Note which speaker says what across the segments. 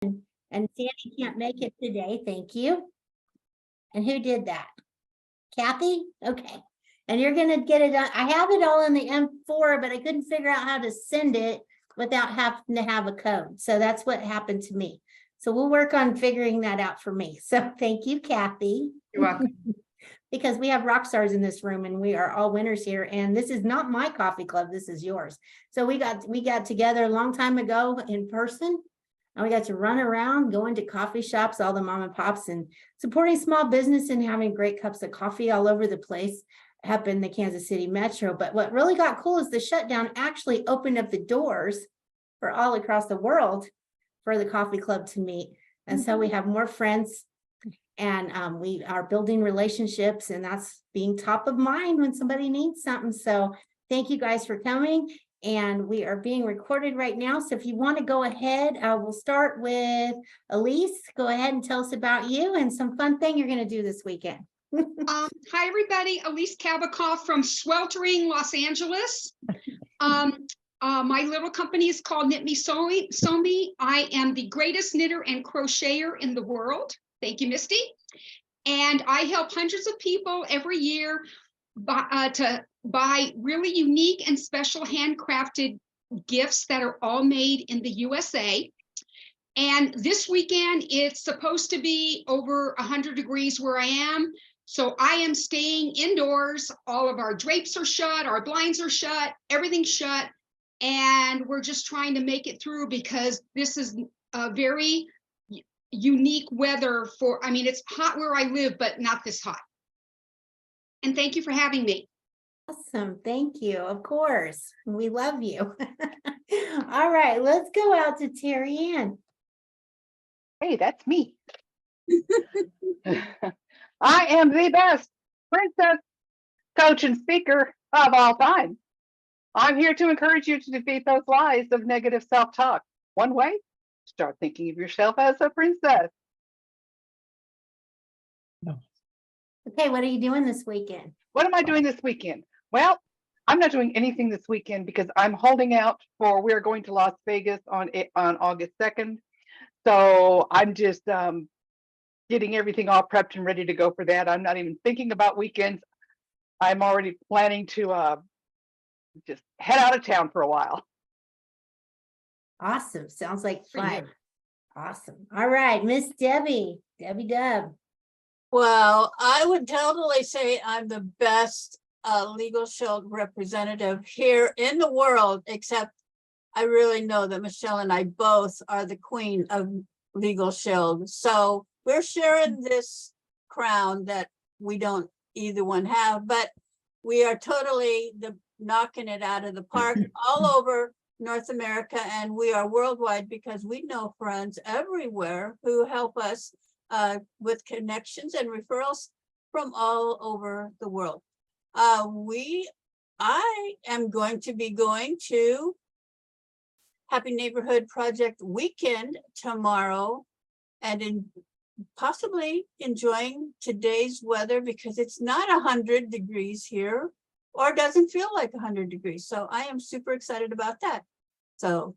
Speaker 1: And Sandy can't make it today. Thank you. And who did that? Kathy? Okay. And you're going to get it done. I have it all in the M4, but I couldn't figure out how to send it without having to have a code. So that's what happened to me. So we'll work on figuring that out for me. So thank you, Kathy.
Speaker 2: You're welcome.
Speaker 1: Because we have rock stars in this room and we are all winners here. And this is not my coffee club. This is yours. So we got together a long time ago in person. And we got to run around, going to coffee shops, all the mom and pops, and supporting small business and having great cups of coffee all over the place up in the Kansas City metro. But what really got cool is the shutdown actually opened up the doors for all across the world for the coffee club to meet. And so we have more friends, and we are building relationships, and that's being top of mind when somebody needs something. So thank you guys for coming. And we are being recorded right now. So if you want to go ahead, we'll start with Elise. Go ahead and tell us about you and some fun thing you're going to do this weekend.
Speaker 3: Hi, everybody. Elise Kabakoff from sweltering Los Angeles. My little company is called Knit Me Sew Me. I am the greatest knitter and crocheter in the world. Thank you, Misty. And I help hundreds of people every year to buy really unique and special handcrafted gifts that are all made in the USA. And this weekend, it's supposed to be over 100 degrees where I am. So I am staying indoors. All of our drapes are shut, our blinds are shut, everything's shut. And we're just trying to make it through because this is a very unique weather for, I mean, it's hot where I live, but not this hot. And thank you for having me.
Speaker 1: Awesome. Thank you. Of course. We love you. All right, let's go out to Terry Ann.
Speaker 4: Hey, that's me. I am the best princess coach and speaker of all time. I'm here to encourage you to defeat those lies of negative self-talk. One way, start thinking of yourself as a princess.
Speaker 1: Okay, what are you doing this weekend?
Speaker 4: What am I doing this weekend? Well, I'm not doing anything this weekend because I'm holding out for, we're going to Las Vegas on August 2nd. So I'm just getting everything all prepped and ready to go for that. I'm not even thinking about weekends. I'm already planning to just head out of town for a while.
Speaker 1: Awesome. Sounds like fun. Awesome. All right, Miss Debbie Dub.
Speaker 5: Well, I would totally say I'm the best Legal Shield representative here in the world, except I really know that Michelle and I both are the queen of Legal Shield. So we're sharing this crown that we don't either one have, but we are totally knocking it out of the park all over North America, and we are worldwide because we know friends everywhere who help us with connections and referrals from all over the world. I am going to be going to Happy Neighborhood Project weekend tomorrow and possibly enjoying today's weather because it's not 100 degrees here or doesn't feel like 100 degrees. So I am super excited about that. So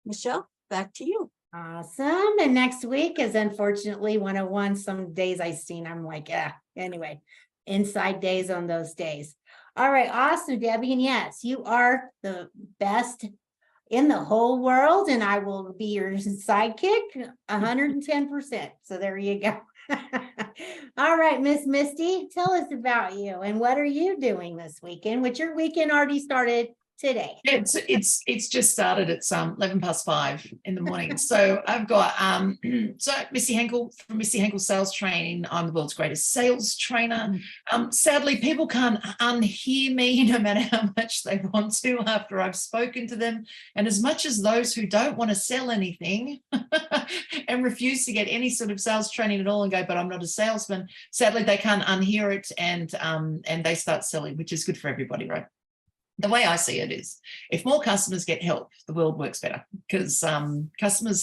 Speaker 5: Michelle, back to you.
Speaker 1: Awesome. And next week is unfortunately 101. Some days I've seen, I'm like, anyway, inside days on those days. All right. Awesome, Debbie. And yes, you are the best in the whole world. And I will be your sidekick 110%. So there you go. All right, Miss Misty, tell us about you and what are you doing this weekend? Which your weekend already started today.
Speaker 2: It's just started. It's 5:11 in the morning. So I've got Missy Henkel from Missy Henkel Sales Training. I'm the world's greatest sales trainer. Sadly, people can't unhear me no matter how much they want to after I've spoken to them. And as much as those who don't want to sell anything and refuse to get any sort of sales training at all and go, but I'm not a salesman, sadly they can't unhear it and they start selling, which is good for everybody, right? The way I see it is if more customers get help, the world works better because customers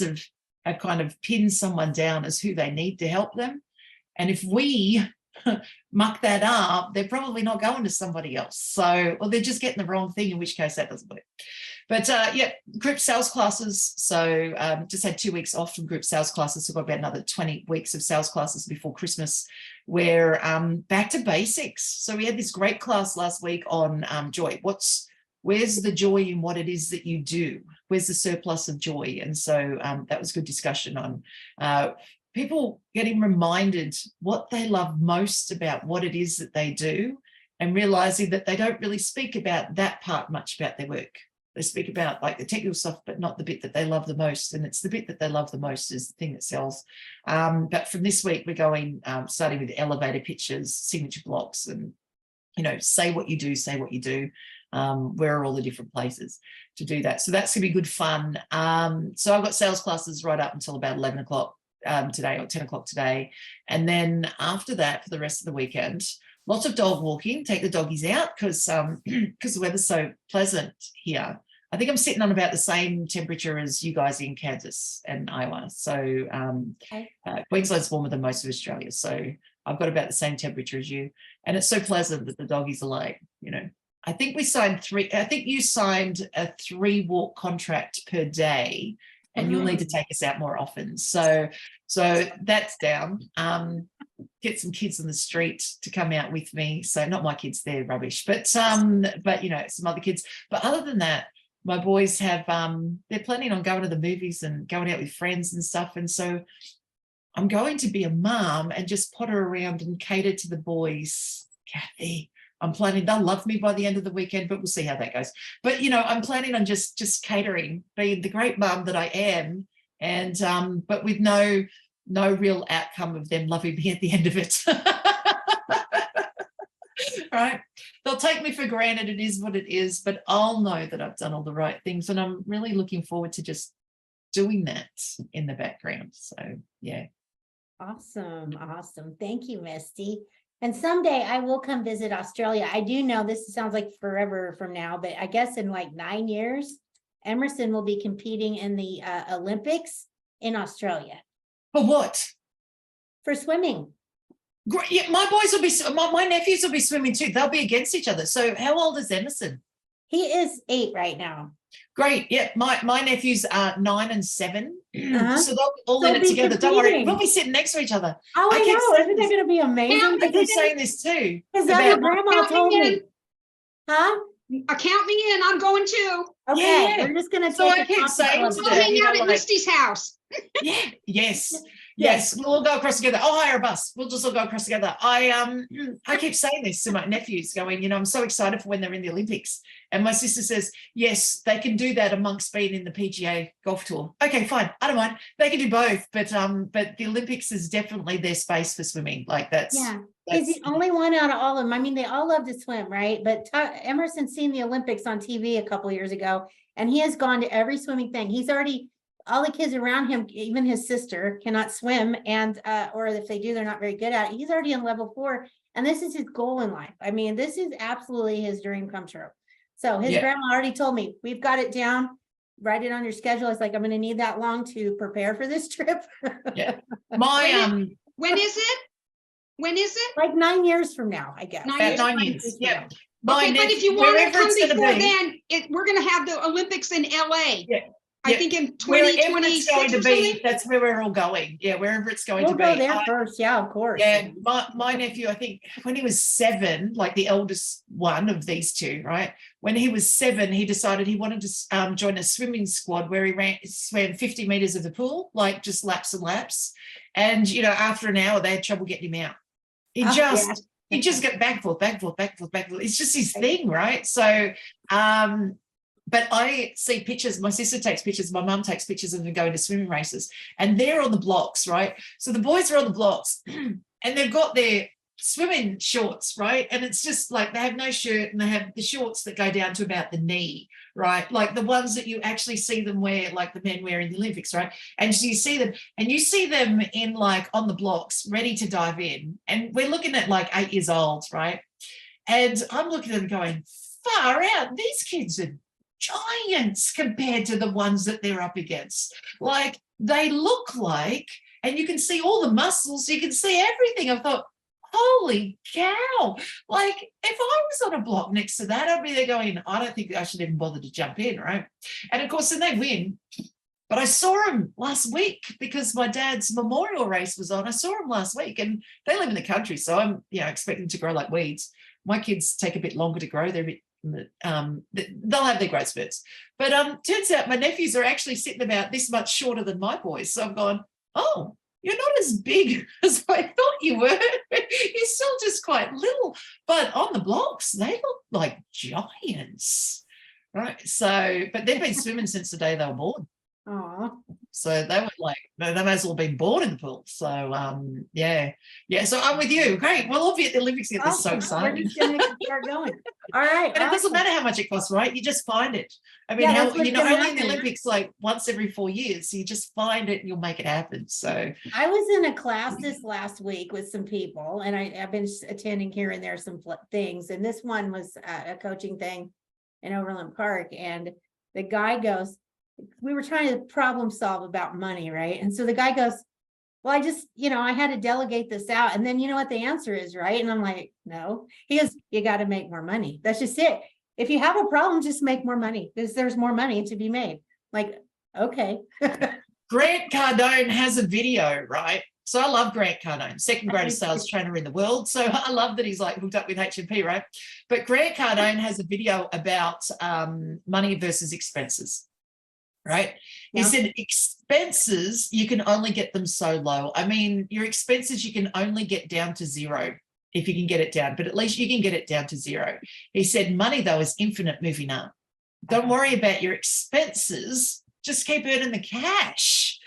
Speaker 2: have kind of pinned someone down as who they need to help them. And if we muck that up, they're probably not going to somebody else. So, or they're just getting the wrong thing, in which case that doesn't work. But yeah, group sales classes. So just had 2 weeks off from group sales classes. So got about another 20 weeks of sales classes before Christmas. We're back to basics. So we had this great class last week on joy. Where's the joy in what it is that you do? Where's the surplus of joy? And so that was good discussion on people getting reminded what they love most about what it is that they do, and realizing that they don't really speak about that part much about their work. They speak about like the technical stuff, but not the bit that they love the most. And it's the bit that they love the most is the thing that sells. But from this week, we're going, starting with elevator pitches, signature blocks, and, say what you do, say what you do. Where are all the different places to do that? So that's going to be good fun. So I've got sales classes right up until about 11 o'clock today, or 10 o'clock today. And then after that, for the rest of the weekend, lots of dog walking, take the doggies out because the weather's so pleasant here. I think I'm sitting on about the same temperature as you guys in Kansas and Iowa. So Queensland's warmer than most of Australia. So I've got about the same temperature as you. And it's so pleasant that the doggies are like, I think we signed you signed a 3-walk contract per day, and you'll need to take us out more often. So that's down. Get some kids on the street to come out with me. So not my kids, they're rubbish, but some other kids. But other than that, my boys have they're planning on going to the movies and going out with friends and stuff. And so I'm going to be a mum and just potter around and cater to the boys, Kathy. I'm planning, they'll love me by the end of the weekend, but we'll see how that goes. But, I'm planning on just catering, being the great mum that I am, and but with no real outcome of them loving me at the end of it. Right? They'll take me for granted. It is what it is, but I'll know that I've done all the right things, and I'm really looking forward to just doing that in the background. So, yeah.
Speaker 1: Awesome. Thank you, Misty. And someday I will come visit Australia. I do know this sounds like forever from now, but I guess in like 9 years, Emerson will be competing in the Olympics in Australia.
Speaker 2: For what?
Speaker 1: For swimming.
Speaker 2: Great. Yeah, my boys will be, my nephews will be swimming too. They'll be against each other. So how old is Emerson?
Speaker 1: He is 8 right now.
Speaker 2: Great. Yeah, my nephews are 9 and 7.
Speaker 1: Uh-huh.
Speaker 2: So they'll be all in it together. Don't worry. We'll be sitting next to each other.
Speaker 1: Oh, I know. Isn't that
Speaker 2: this.
Speaker 1: going to be amazing?
Speaker 2: I keep saying this too.
Speaker 1: Because your grandma told me. Huh?
Speaker 3: Count me in. I'm going too.
Speaker 1: Okay,
Speaker 2: Yeah.
Speaker 1: we're just going to
Speaker 2: So
Speaker 1: take
Speaker 2: I keep saying
Speaker 3: I'll hang out at Misty's house.
Speaker 2: Yeah. Yes. We'll all go across together. I'll hire a bus. We'll just all go across together. I keep saying this to my nephews, going, I'm so excited for when they're in the Olympics. And my sister says, yes, they can do that amongst being in the PGA golf tour. Okay, fine. I don't mind. They can do both, but the Olympics is definitely their space for swimming. Like that's
Speaker 1: He's the only one out of all of them. I mean, they all love to swim, right? But Emerson's seen the Olympics on TV a couple years ago, and he has gone to every swimming thing. He's already, all the kids around him, even his sister, cannot swim, and or if they do, they're not very good at it. He's already in level 4, and this is his goal in life. I mean, this is absolutely his dream come true. So his grandma already told me, we've got it down. Write it on your schedule. It's like, I'm going to need that long to prepare for this trip.
Speaker 2: Yeah.
Speaker 3: When is it? When is it?
Speaker 1: Like 9 years from now, I guess.
Speaker 2: 9 years. Yeah.
Speaker 3: Okay, but if you want to come before then, we're going to have the Olympics in LA.
Speaker 2: Yeah.
Speaker 3: I think in 2026.
Speaker 2: That's where we're all going. Yeah, wherever it's going
Speaker 1: We'll
Speaker 2: to be.
Speaker 1: go there first. Yeah, of course.
Speaker 2: Yeah, my nephew, I think when he was 7, like the eldest one of these two, right? When he was 7, he decided he wanted to join a swimming squad where he swam 50 meters of the pool, like just laps and laps. And, after an hour, they had trouble getting him out. He just got back and forth. It's just his thing, right? So, but I see pictures, my sister takes pictures, my mum takes pictures of them going to swimming races, and they're on the blocks, right? So the boys are on the blocks and they've got their swimming shorts, right? And it's just like they have no shirt and they have the shorts that go down to about the knee, right? Like the ones that you actually see them wear, like the men wear in the Olympics, right? And so you see them in like on the blocks ready to dive in. And we're looking at like 8 years old, right? And I'm looking at them going, far out, these kids are giants compared to the ones that they're up against. Like they look like, and you can see all the muscles, you can see everything. I thought, holy cow. Like, if I was on a block next to that, I'd be there going, I don't think I should even bother to jump in, right? And of course, then they win. But I saw him last week because my dad's memorial race was on. I saw him last week, and they live in the country, so I'm, expecting to grow like weeds. My kids take a bit longer to grow. They're a bit, they'll have their growth spurts. But turns out my nephews are actually sitting about this much shorter than my boys. So I'm going, oh, you're not as big as I thought you were. You're still just quite little. But on the blocks, they look like giants, right? So, but they've been swimming since the day they were born.
Speaker 1: Aw.
Speaker 2: So they were like, they may as well been born in the pool. So yeah. So I'm with you. Great. Well, we'll be at the Olympics together. This is so
Speaker 1: Awesome. We're
Speaker 2: exciting.
Speaker 1: just gonna start going. All right.
Speaker 2: And it doesn't
Speaker 1: awesome.
Speaker 2: matter how much it costs, right? You just find it. I mean,
Speaker 1: Yeah,
Speaker 2: how
Speaker 1: that's what's
Speaker 2: only in
Speaker 1: gonna
Speaker 2: the
Speaker 1: happen.
Speaker 2: Olympics like once every 4 years. So you just find it and you'll make it happen. So
Speaker 1: I was in a class this last week with some people, and I've been attending here and there some things, and this one was a coaching thing in Overland Park, and the guy goes, we were trying to problem solve about money, right? And so the guy goes, well, I just, I had to delegate this out, and then you know what the answer is, right? And I'm like, no. He goes, you got to make more money. That's just it. If you have a problem, just make more money, because there's more money to be made. Like, okay.
Speaker 2: Grant Cardone has a video, right? So I love Grant Cardone, second greatest sales trainer in the world. So I love that he's like hooked up with HMP, right? But Grant Cardone has a video about money versus expenses, right? He
Speaker 1: Yeah.
Speaker 2: said expenses, you can only get them so low. I mean, your expenses, you can only get down to zero if you can get it down, but at least you can get it down to zero. He said money, though, is infinite moving up. Don't worry about your expenses. Just keep earning the cash,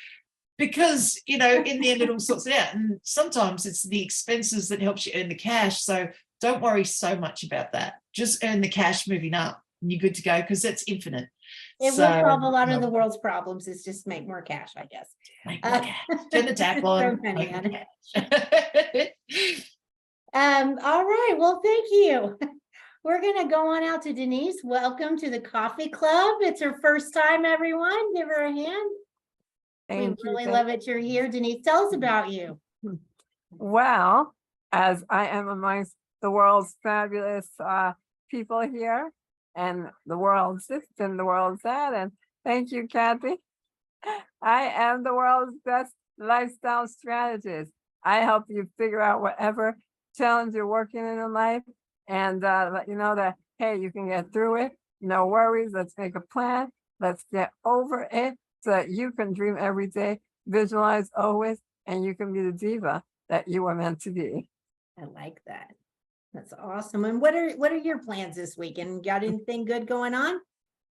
Speaker 2: because, in the end, it all sorts it out. And sometimes it's the expenses that helps you earn the cash. So don't worry so much about that. Just earn the cash moving up and you're good to go, because it's infinite.
Speaker 1: It will solve a lot of the world's problems. Is just make more cash, I guess.
Speaker 2: Make more cash. Turn the tap
Speaker 1: Throw
Speaker 2: on.
Speaker 1: money
Speaker 2: make
Speaker 1: on
Speaker 2: more
Speaker 1: it.
Speaker 2: cash.
Speaker 1: All right. Well, thank you. We're gonna go on out to Denise. Welcome to the coffee club. It's her first time, everyone. Give her a hand.
Speaker 6: Thank
Speaker 1: We
Speaker 6: you,
Speaker 1: really
Speaker 6: thank
Speaker 1: love it you're here. Denise, tell us about you.
Speaker 6: Well, as I am amongst the world's fabulous people here, and the world's this and the world's that, and thank you, Kathy. I am the world's best lifestyle strategist. I help you figure out whatever challenge you're working in life, and let you know that, hey, you can get through it. No worries. Let's make a plan. Let's get over it so that you can dream every day, visualize always, and you can be the diva that you were meant to be.
Speaker 1: I like that. That's awesome. And what are your plans this weekend? Got anything good going on?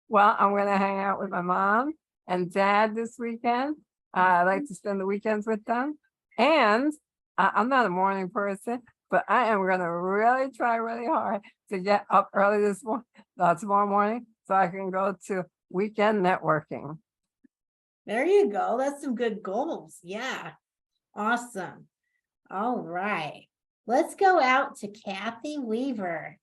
Speaker 6: Well, I'm going to hang out with my mom and dad this weekend. I like to spend the weekends with them. And I'm not a morning person, but I am going to really try really hard to get up early tomorrow morning so I can go to weekend networking.
Speaker 1: There you go. That's some good goals. Yeah. Awesome. All right. Let's go out to Kathy Weaver.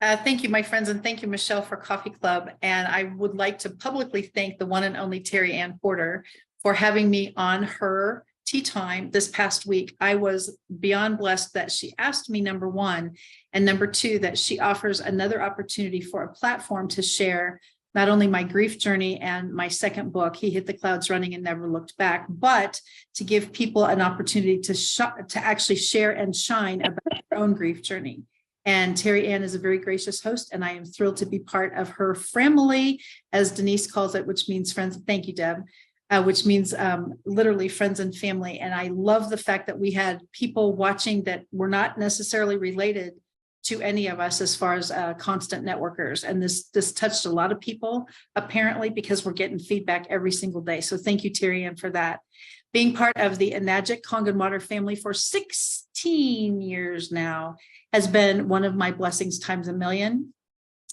Speaker 7: Thank you, my friends, and thank you, Michelle, for Coffee Club. And I would like to publicly thank the one and only Terry Ann Porter for having me on her tea time this past week. I was beyond blessed that she asked me, number one, and number two, that she offers another opportunity for a platform to share not only my grief journey and my second book, He Hit the Clouds Running and Never Looked Back, but to give people an opportunity to actually share and shine about their own grief journey. And Terry Ann is a very gracious host, and I am thrilled to be part of her family, as Denise calls it, which means friends. Thank you, Deb. Which means literally friends and family. And I love the fact that we had people watching that were not necessarily related to any of us as far as constant networkers. And this touched a lot of people, apparently, because we're getting feedback every single day. So thank you, Terry Ann, for that. Being part of the Enagic Congan family for 16 years now has been one of my blessings times a million.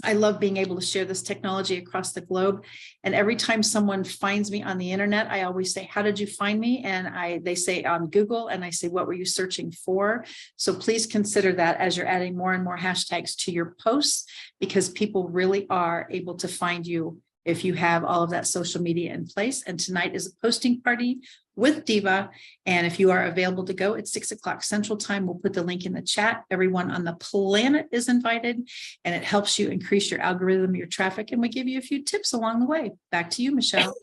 Speaker 7: I love being able to share this technology across the globe. And every time someone finds me on the internet, I always say, how did you find me? And they say on Google, and I say, what were you searching for? So please consider that as you're adding more and more hashtags to your posts, because people really are able to find you if you have all of that social media in place. And tonight is a posting party with Diva. And if you are available to go at 6 o'clock Central Time, we'll put the link in the chat. Everyone on the planet is invited, and it helps you increase your algorithm, your traffic, and we give you a few tips along the way. Back to you, Michelle.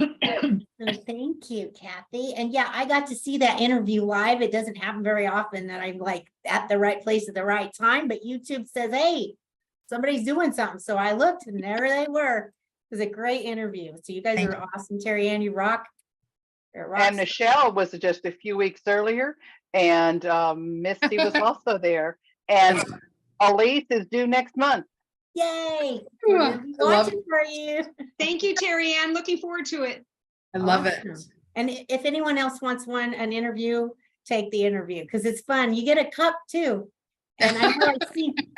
Speaker 1: Thank you, Kathy. And yeah, I got to see that interview live. It doesn't happen very often that I'm like at the right place at the right time, but YouTube says, hey, somebody's doing something. So I looked and there they were. It was a great interview. So you guys are awesome. Terry Ann, you rock.
Speaker 4: And Michelle was just a few weeks earlier, and Misty was also there. And Elise is due next month.
Speaker 1: Yay! We're gonna be watching for you.
Speaker 3: Thank you, Terry Ann. Looking forward to it.
Speaker 7: I love it.
Speaker 1: Awesome. And if anyone else wants an interview, take the interview because it's fun. You get a cup too. And I know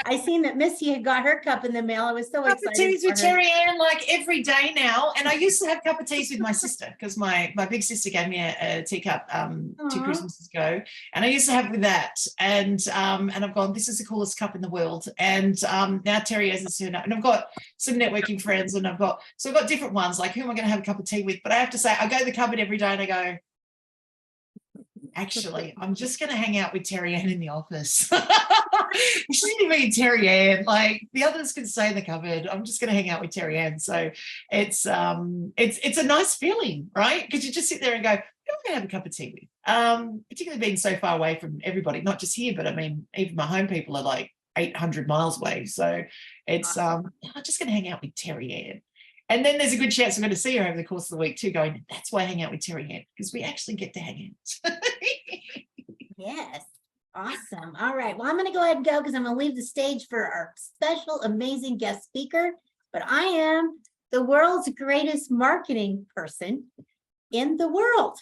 Speaker 1: I seen that Missy had got her cup in the mail. I was so
Speaker 2: Cup
Speaker 1: excited.
Speaker 2: of teas
Speaker 1: for
Speaker 2: with
Speaker 1: her.
Speaker 2: Terry Ann like every day now. And I used to have cup of teas with my sister because my big sister gave me a teacup 2
Speaker 1: Aw.
Speaker 2: Christmases ago. And I used to have with that. And I've gone, this is the coolest cup in the world. And now Terry has a turned up. And I've got some networking friends and I've got different ones like who am I going to have a cup of tea with? But I have to say, I go to the cupboard every day and I go, actually, I'm just going to hang out with Terry Ann in the office. It's just me and Terry Ann. Like the others can stay in the cupboard. I'm just going to hang out with Terry Ann. So it's a nice feeling, right? Because you just sit there and go, who am I going to have a cup of tea with? Particularly being so far away from everybody, not just here, but I mean, even my home people are like 800 miles away. So it's I'm just going to hang out with Terry Ann. And then there's a good chance I'm going to see her over the course of the week too, going, that's why I hang out with Terry Ann, because we actually get to hang out.
Speaker 1: Yes. Awesome. All right. Well, I'm going to go ahead and go because I'm going to leave the stage for our special, amazing guest speaker. But I am the world's greatest marketing person in the world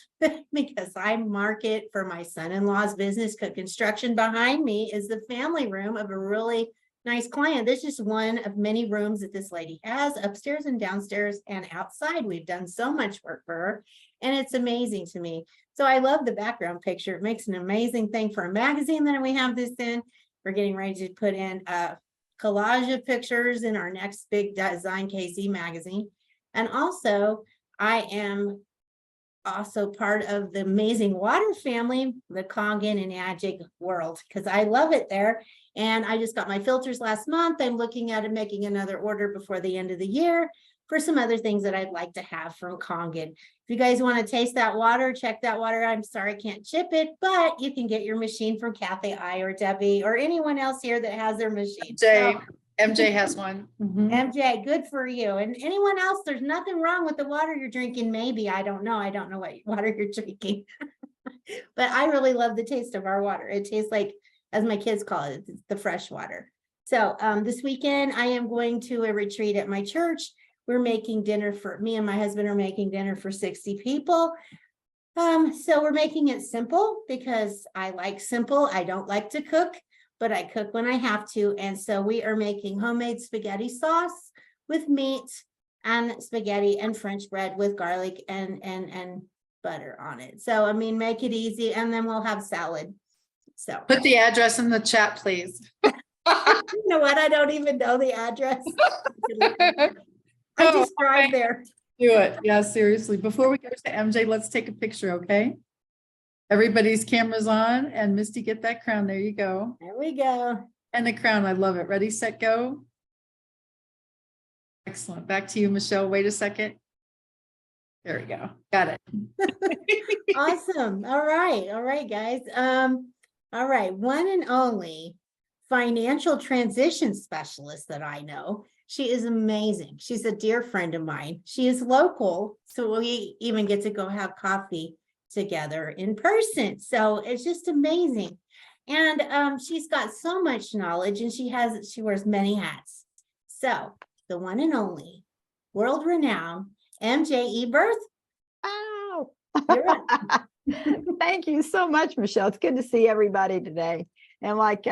Speaker 1: because I market for my son-in-law's business. Construction behind me is the family room of a really nice client. This is one of many rooms that this lady has upstairs and downstairs and outside. We've done so much work for her and it's amazing to me. So I love the background picture. It makes an amazing thing for a magazine that we have this in. We're getting ready to put in a collage of pictures in our next big Design KC magazine. And also I am also part of the amazing water family, the Kangen and Ajik world, because I love it there. And I just got my filters last month. I'm looking at making another order before the end of the year for some other things that I'd like to have from Kangen. If you guys want to taste that water, check that water. I'm sorry I can't ship it, but you can get your machine from Kathy, I, or Debbie, or anyone else here that has their machine.
Speaker 7: MJ has one.
Speaker 1: MJ, good for you. And anyone else, there's nothing wrong with the water you're drinking. Maybe, I don't know. I don't know what water you're drinking. But I really love the taste of our water. It tastes like, as my kids call it, it's the fresh water. So this weekend, I am going to a retreat at my church. We're making dinner for, me and my husband are making dinner for 60 people. So we're making it simple because I like simple. I don't like to cook, but I cook when I have to. And so we are making homemade spaghetti sauce with meat and spaghetti and French bread with garlic and butter on it. So, I mean, make it easy. And then we'll have salad. So
Speaker 7: Put the address in the chat, please.
Speaker 1: you know what? I don't even know the address. I just drive there.
Speaker 7: Do it. Yeah, seriously. Before we go to MJ, let's take a picture, okay? Everybody's cameras on and Misty, get that crown. There you go.
Speaker 1: There we go.
Speaker 7: And the crown. I love it. Ready, set, go. Excellent. Back to you, Michelle. Wait a second. There we go. Got it.
Speaker 1: Awesome. All right. All right, guys. All right. One and only financial transition specialist that I know. She is amazing. She's a dear friend of mine. She is local, so we even get to go have coffee together in person. So it's just amazing. And she's got so much knowledge and she wears many hats. So the one and only world-renowned MJ Eberth.
Speaker 8: Oh,
Speaker 1: You're up.
Speaker 8: thank you so much, Michelle. It's good to see everybody today. And like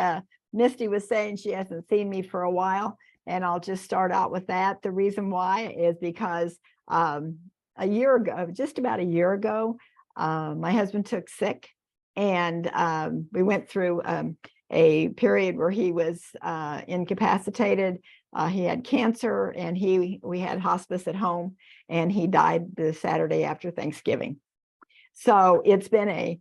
Speaker 8: Misty was saying, she hasn't seen me for a while. And I'll just start out with that. The reason why is because a year ago, just about a year ago, my husband took sick and we went through a period where he was incapacitated. He had cancer, and we had hospice at home, and he died the Saturday after Thanksgiving. So it's been a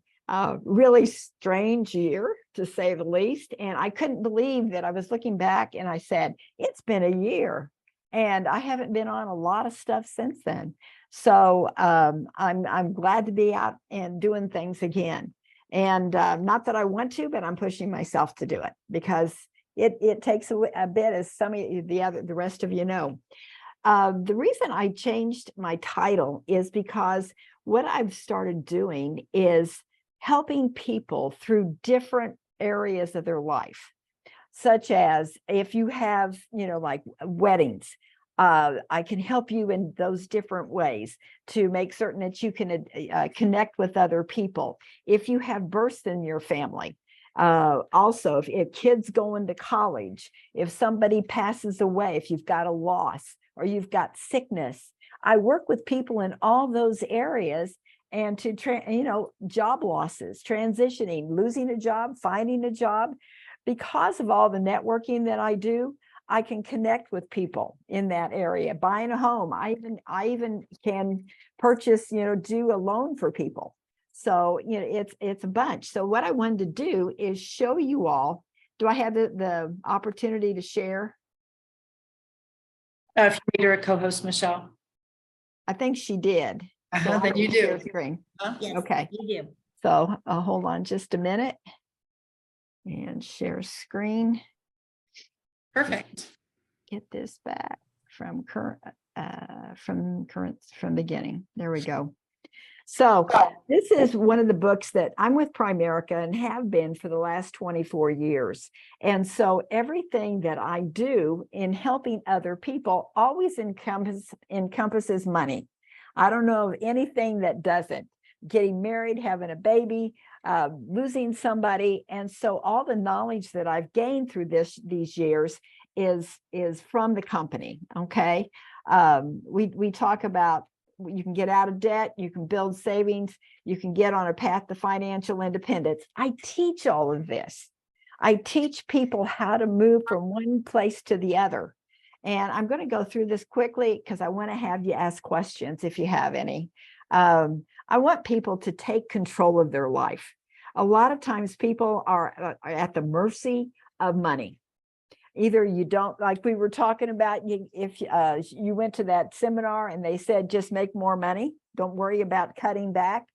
Speaker 8: really strange year, to say the least. And I couldn't believe that I was looking back and I said, it's been a year, and I haven't been on a lot of stuff since then. So I'm glad to be out and doing things again. And not that I want to, but I'm pushing myself to do it, because it takes a bit, as some of the rest of you know. The reason I changed my title is because what I've started doing is helping people through different areas of their life, such as if you have, like weddings, I can help you in those different ways to make certain that you can connect with other people. If you have births in your family, also, if kids go into college, if somebody passes away, if you've got a loss or you've got sickness, I work with people in all those areas, and to job losses, transitioning, losing a job, finding a job. Because of all the networking that I do, I can connect with people in that area. Buying a home, I even can purchase, do a loan for people. So, it's a bunch. So what I wanted to do is show you all. Do I have the opportunity to share?
Speaker 7: If you made her a co-host, Michelle.
Speaker 8: I think she did. So
Speaker 7: Then you do.
Speaker 8: Screen.
Speaker 1: Yes,
Speaker 8: Okay.
Speaker 1: you do.
Speaker 8: So hold on just a minute and share screen.
Speaker 7: Perfect.
Speaker 8: Get this back from beginning. There we go. So this is one of the books that I'm with Primerica and have been for the last 24 years. And so everything that I do in helping other people always encompasses money. I don't know of anything that doesn't. Getting married, having a baby, losing somebody. And so all the knowledge that I've gained through these years is from the company. Okay. We talk about, you can get out of debt, you can build savings, you can get on a path to financial independence. I teach all of this. I teach people how to move from one place to the other. And I'm going to go through this quickly because I want to have you ask questions if you have any. I want people to take control of their life. A lot of times people are at the mercy of money. Either you don't, like we were talking about, if you went to that seminar and they said, just make more money, don't worry about cutting back.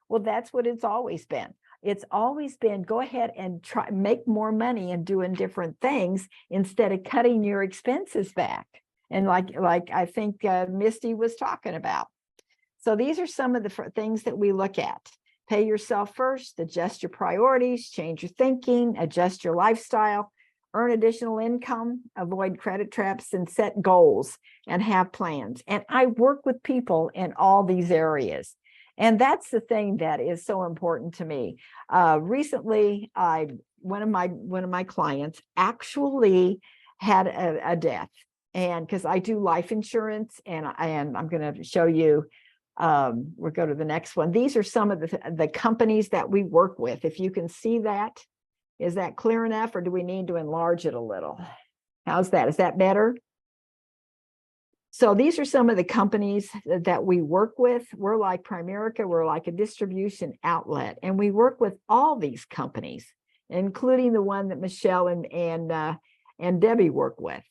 Speaker 8: Well, that's what it's always been. It's always been, go ahead and try make more money and doing different things instead of cutting your expenses back. And like I think Misty was talking about. So these are some of the things that we look at. Pay yourself first, adjust your priorities, change your thinking, adjust your lifestyle, earn additional income, avoid credit traps, and set goals and have plans. And I work with people in all these areas. And that's the thing that is so important to me. Recently, one of my clients actually had a death, and because I do life insurance, and I'm going to show you. We'll go to the next one. These are some of the companies that we work with. If you can see that, is that clear enough, or do we need to enlarge it a little? How's that? Is that better? So these are some of the companies that we work with. We're like Primerica, we're like a distribution outlet, and we work with all these companies, including the one that Michelle and Debbie work with.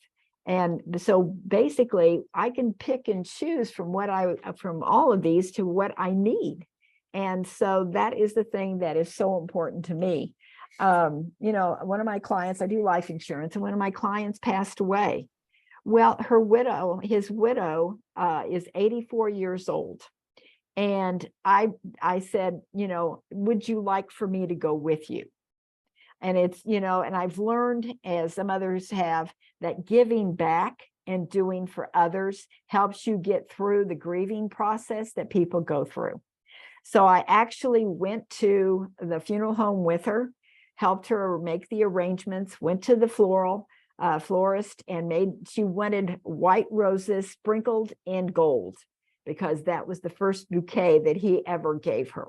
Speaker 8: And so basically I can pick and choose from all of these to what I need. And so that is the thing that is so important to me. One of my clients, I do life insurance, and one of my clients passed away. Well, his widow is 84 years old. And I said, would you like for me to go with you? And it's, and I've learned, as some others have, that giving back and doing for others helps you get through the grieving process that people go through. So I actually went to the funeral home with her, helped her make the arrangements, went to the florist, and she wanted white roses sprinkled in gold, because that was the first bouquet that he ever gave her.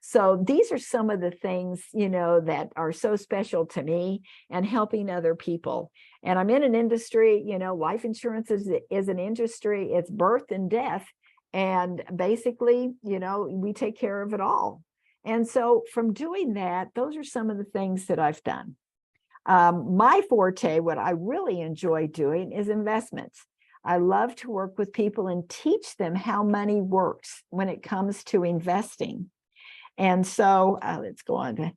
Speaker 8: So these are some of the things, that are so special to me and helping other people. And I'm in an industry, life insurance is an industry, it's birth and death. And basically, we take care of it all. And so from doing that, those are some of the things that I've done. My forte, what I really enjoy doing is investments. I love to work with people and teach them how money works when it comes to investing. And so let's go on to,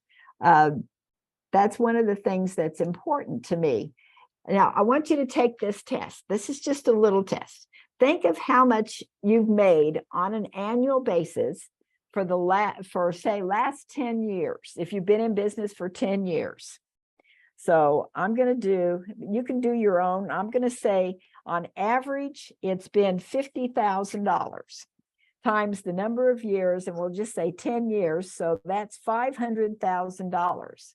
Speaker 8: that's one of the things that's important to me. Now, I want you to take this test. This is just a little test. Think of how much you've made on an annual basis for say last 10 years, if you've been in business for 10 years. So I'm going to do, you can do your own. I'm going to say on average, it's been $50,000 times the number of years, and we'll just say 10 years. So that's $500,000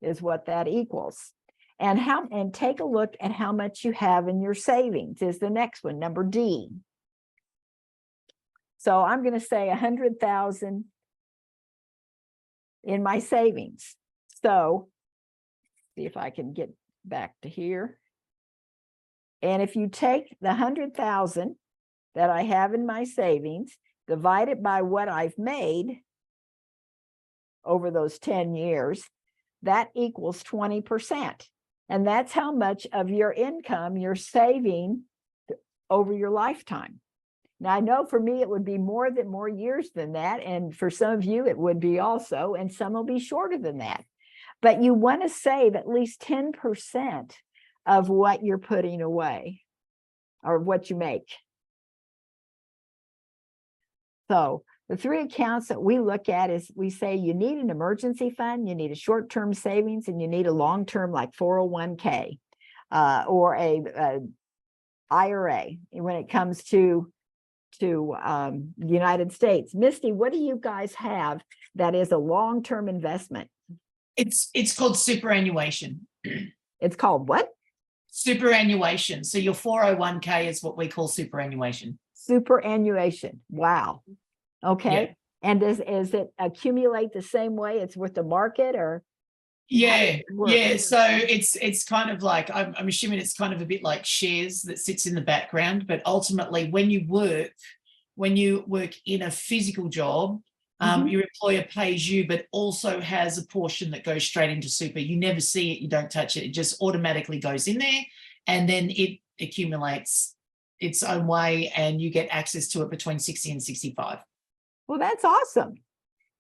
Speaker 8: is what that equals. And take a look at how much you have in your savings is the next one, number D. So I'm going to say 100,000 in my savings. So see if I can get back to here. And if you take the 100,000 that I have in my savings, divide it by what I've made over those 10 years, that equals 20%. And that's how much of your income you're saving over your lifetime. Now, I know for me, it would be more years than that. And for some of you, it would be also, and some will be shorter than that. But you want to save at least 10% of what you're putting away or what you make. So the three accounts that we look at is we say you need an emergency fund, you need a short-term savings, and you need a long-term like 401k or a IRA when it comes to the United States. Misty, what do you guys have that is a long-term investment?
Speaker 2: It's called superannuation.
Speaker 8: It's called what?
Speaker 2: Superannuation. So your 401k is what we call superannuation.
Speaker 8: Superannuation. Wow. Okay.
Speaker 2: Yeah.
Speaker 8: And is it accumulate the same way? It's with the market or?
Speaker 2: Yeah. Yeah. So it's kind of like, I'm assuming it's kind of a bit like shares that sits in the background, but ultimately when you work in a physical job, your employer pays you, but also has a portion that goes straight into super. You never see it, you don't touch it. It just automatically goes in there, and then it accumulates its own way, and you get access to it between 60 and 65.
Speaker 8: Well, that's awesome.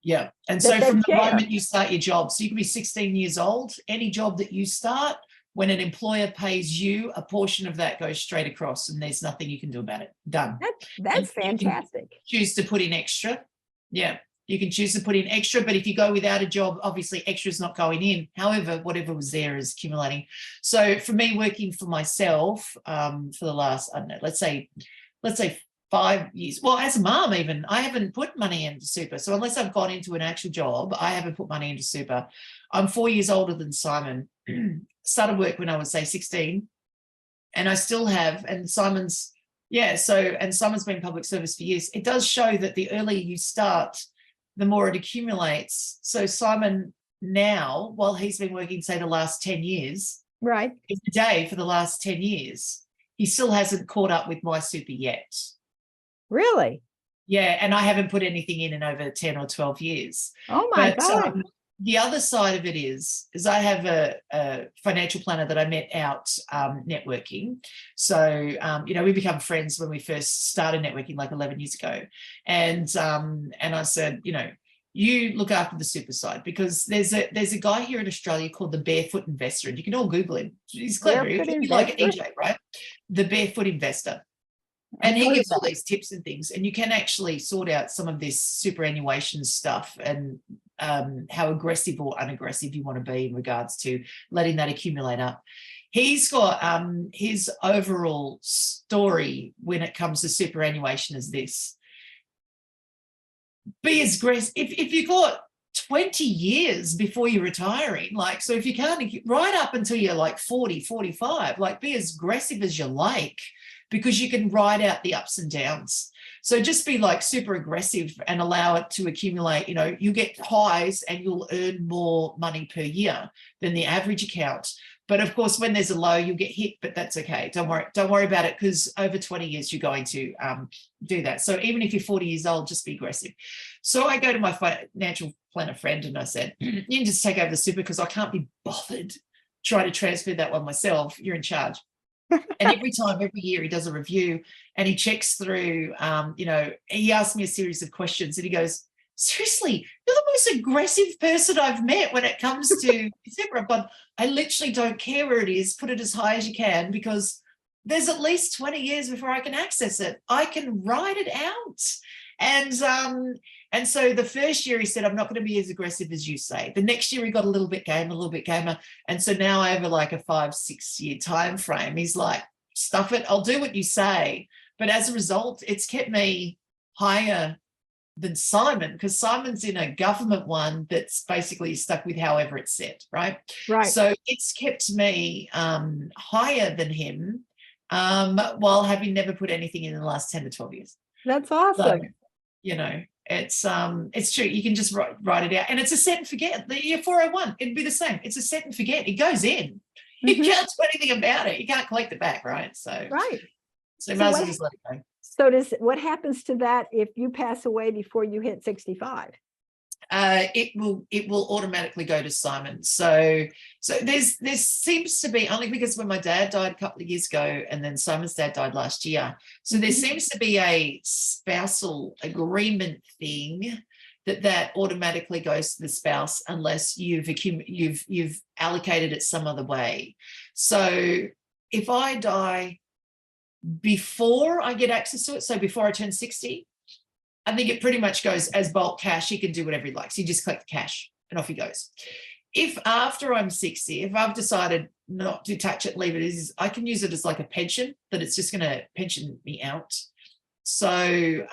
Speaker 2: Yeah. And so from the moment you start your job, so you can be 16 years old, any job that you start, when an employer pays you, a portion of that goes straight across, and there's nothing you can do about it. Done.
Speaker 8: That's fantastic.
Speaker 2: Choose to put in extra. Yeah. You can choose to put in extra, but if you go without a job, obviously extra is not going in. However, whatever was there is accumulating. So for me, working for myself for the last, I don't know, let's say 5 years. Well, as a mom, even I haven't put money into super. So unless I've gone into an actual job, I haven't put money into super. I'm 4 years older than Simon. Started work when I was say 16, and I still have. And Simon's, and Simon's been public service for years. It does show that the earlier you start, the more it accumulates. So Simon now, while he's been working, say, the last 10 years,
Speaker 8: right,
Speaker 2: every day for the last 10 years, he still hasn't caught up with my super yet.
Speaker 8: Really?
Speaker 2: Yeah, and I haven't put anything in over 10 or 12 years.
Speaker 8: Oh my God.
Speaker 2: The other side of it is I have a financial planner that I met out networking. So, we become friends when we first started networking like 11 years ago. And I said, you look after the super side, because there's a guy here in Australia called the Barefoot Investor, and you can all Google him. He's clever. He's like an EJ, right? The Barefoot Investor. And he gives all these tips and things, and you can actually sort out some of this superannuation stuff and how aggressive or unaggressive you want to be in regards to letting that accumulate up. He's got his overall story when it comes to superannuation is this: be as aggressive. If you've got 20 years before you're retiring, like, so if you can't, right up until you're like 40, 45, like, be as aggressive as you like, because you can ride out the ups and downs. So just be like super aggressive and allow it to accumulate. You get highs and you'll earn more money per year than the average account. But of course, when there's a low, you'll get hit, but that's okay. Don't worry about it, because over 20 years, you're going to do that. So even if you're 40 years old, just be aggressive. So I go to my financial planner friend and I said, you can just take over the super, because I can't be bothered trying to transfer that one myself. You're in charge. And every year he does a review and he checks through, he asks me a series of questions and he goes, seriously, you're the most aggressive person I've met when it comes to super. But I literally don't care where it is. Put it as high as you can, because there's at least 20 years before I can access it. I can write it out. And so the first year he said, I'm not going to be as aggressive as you say. The next year he got a little bit gamer. And so now over like a 5-6 year time frame, he's like, stuff it, I'll do what you say. But as a result, it's kept me higher than Simon, because Simon's in a government one that's basically stuck with however it's set, right?
Speaker 8: Right.
Speaker 2: So it's kept me higher than him, while having never put anything in the last 10 to 12 years.
Speaker 8: That's awesome.
Speaker 2: So, it's true. You can just write it out, and it's a set and forget. The year 401, it'd be the same. It's a set and forget. It goes in. You can't do anything about it. You can't collect it back, right? So
Speaker 8: Right.
Speaker 2: So might as well just let it go.
Speaker 8: So what happens to that if you pass away before you hit 65?
Speaker 2: It will automatically go to Simon. So there seems to be, only because when my dad died a couple of years ago and then Simon's dad died last year, so there seems to be a spousal agreement thing that automatically goes to the spouse unless you've allocated it some other way. So if I die before I get access to it, so before I turn 60, I think it pretty much goes as bulk cash. He can do whatever he likes. You just collect the cash and off he goes. If after I'm 60, if I've decided not to touch it, leave it as, I can use it as like a pension, that it's just going to pension me out. So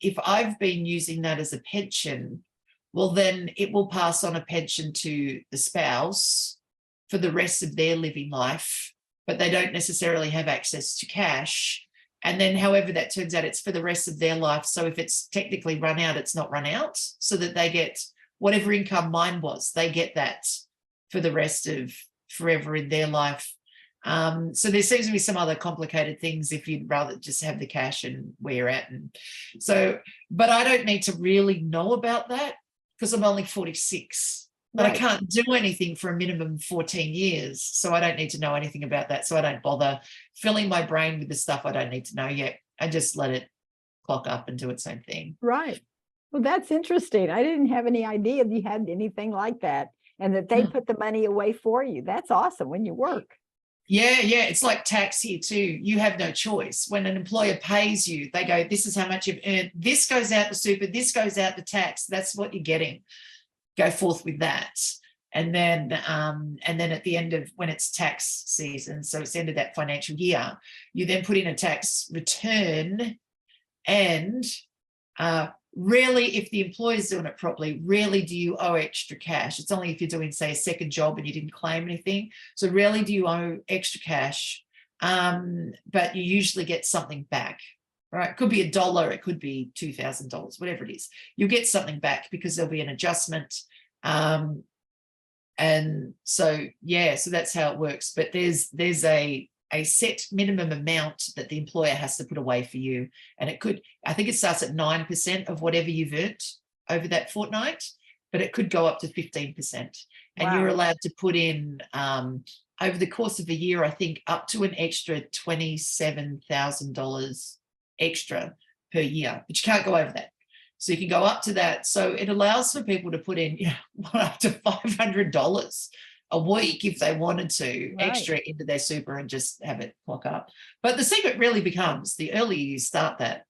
Speaker 2: if I've been using that as a pension, well, then it will pass on a pension to the spouse for the rest of their living life, but they don't necessarily have access to cash. And then however that turns out, it's for the rest of their life. So if it's technically run out, it's not run out, so that they get whatever income mine was, they get that for the rest of forever in their life. So there seems to be some other complicated things if you'd rather just have the cash and where you're at. And so, but I don't need to really know about that because I'm only 46. But right. I can't do anything for a minimum of 14 years. So I don't need to know anything about that. So I don't bother filling my brain with the stuff I don't need to know yet. I just let it clock up and do its own thing.
Speaker 8: Right. Well, that's interesting. I didn't have any idea you had anything like that and that they put the money away for you. That's awesome when you work.
Speaker 2: Yeah. It's like tax here too. You have no choice. When an employer pays you, they go, this is how much you've earned. This goes out to super. This goes out to tax. That's what you're getting. Go forth with that. And then at the end of when it's tax season, so it's the end of that financial year, you then put in a tax return, and rarely, if the employer's doing it properly, rarely do you owe extra cash. It's only if you're doing, say, a second job and you didn't claim anything. So rarely do you owe extra cash, but you usually get something back. Right, it could be $1, it could be $2,000, whatever it is. You'll get something back because there'll be an adjustment, and so so that's how it works. But there's a set minimum amount that the employer has to put away for you, and I think it starts at 9% of whatever you've earned over that fortnight, but it could go up to 15%, and you're allowed to put in over the course of a year, I think, up to an extra $27,000 extra per year, but you can't go over that. So you can go up to that. So it allows for people to put in up to $500 a week if they wanted to extra into their super and just have it clock up. But the secret really becomes the earlier you start that.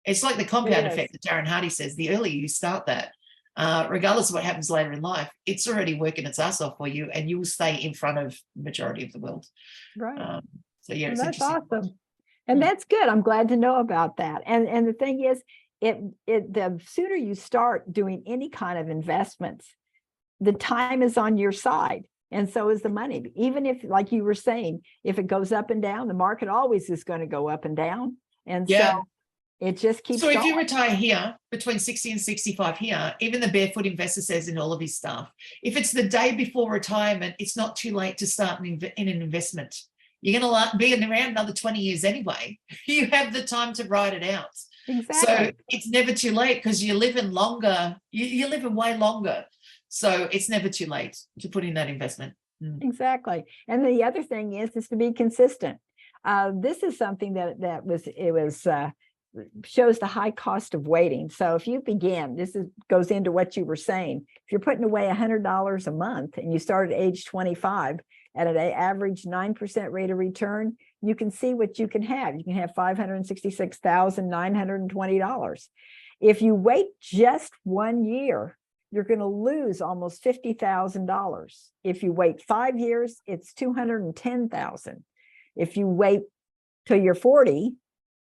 Speaker 2: It's like the compound effect that Darren Hardy says, the earlier you start that, regardless of what happens later in life, it's already working its ass off for you and you will stay in front of the majority of the world.
Speaker 8: Right.
Speaker 2: So yeah,
Speaker 8: well,
Speaker 2: it's
Speaker 8: that's
Speaker 2: interesting.
Speaker 8: awesome. And that's good. I'm glad to know about that. And the thing is, the sooner you start doing any kind of investments, the time is on your side. And so is the money. Even if, like you were saying, if it goes up and down, the market always is going to go up and down. And so It just keeps
Speaker 2: So if you
Speaker 8: going.
Speaker 2: retire here between 60 and 65 here, even the Barefoot Investor says in all of his stuff, if it's the day before retirement, it's not too late to start in an investment. You're going to be around another 20 years anyway. You have the time to write it out.
Speaker 8: Exactly.
Speaker 2: So it's never too late because you're living longer. You're living way longer. So it's never too late to put in that investment.
Speaker 8: Exactly. And the other thing is to be consistent. This is something that shows the high cost of waiting. So if you begin, goes into what you were saying. If you're putting away $100 a month and you start at age 25 at an average 9% rate of return, you can see what you can have. You can have $566,920. If you wait just 1 year, you're going to lose almost $50,000. If you wait 5 years, it's $210,000. If you wait till you're 40,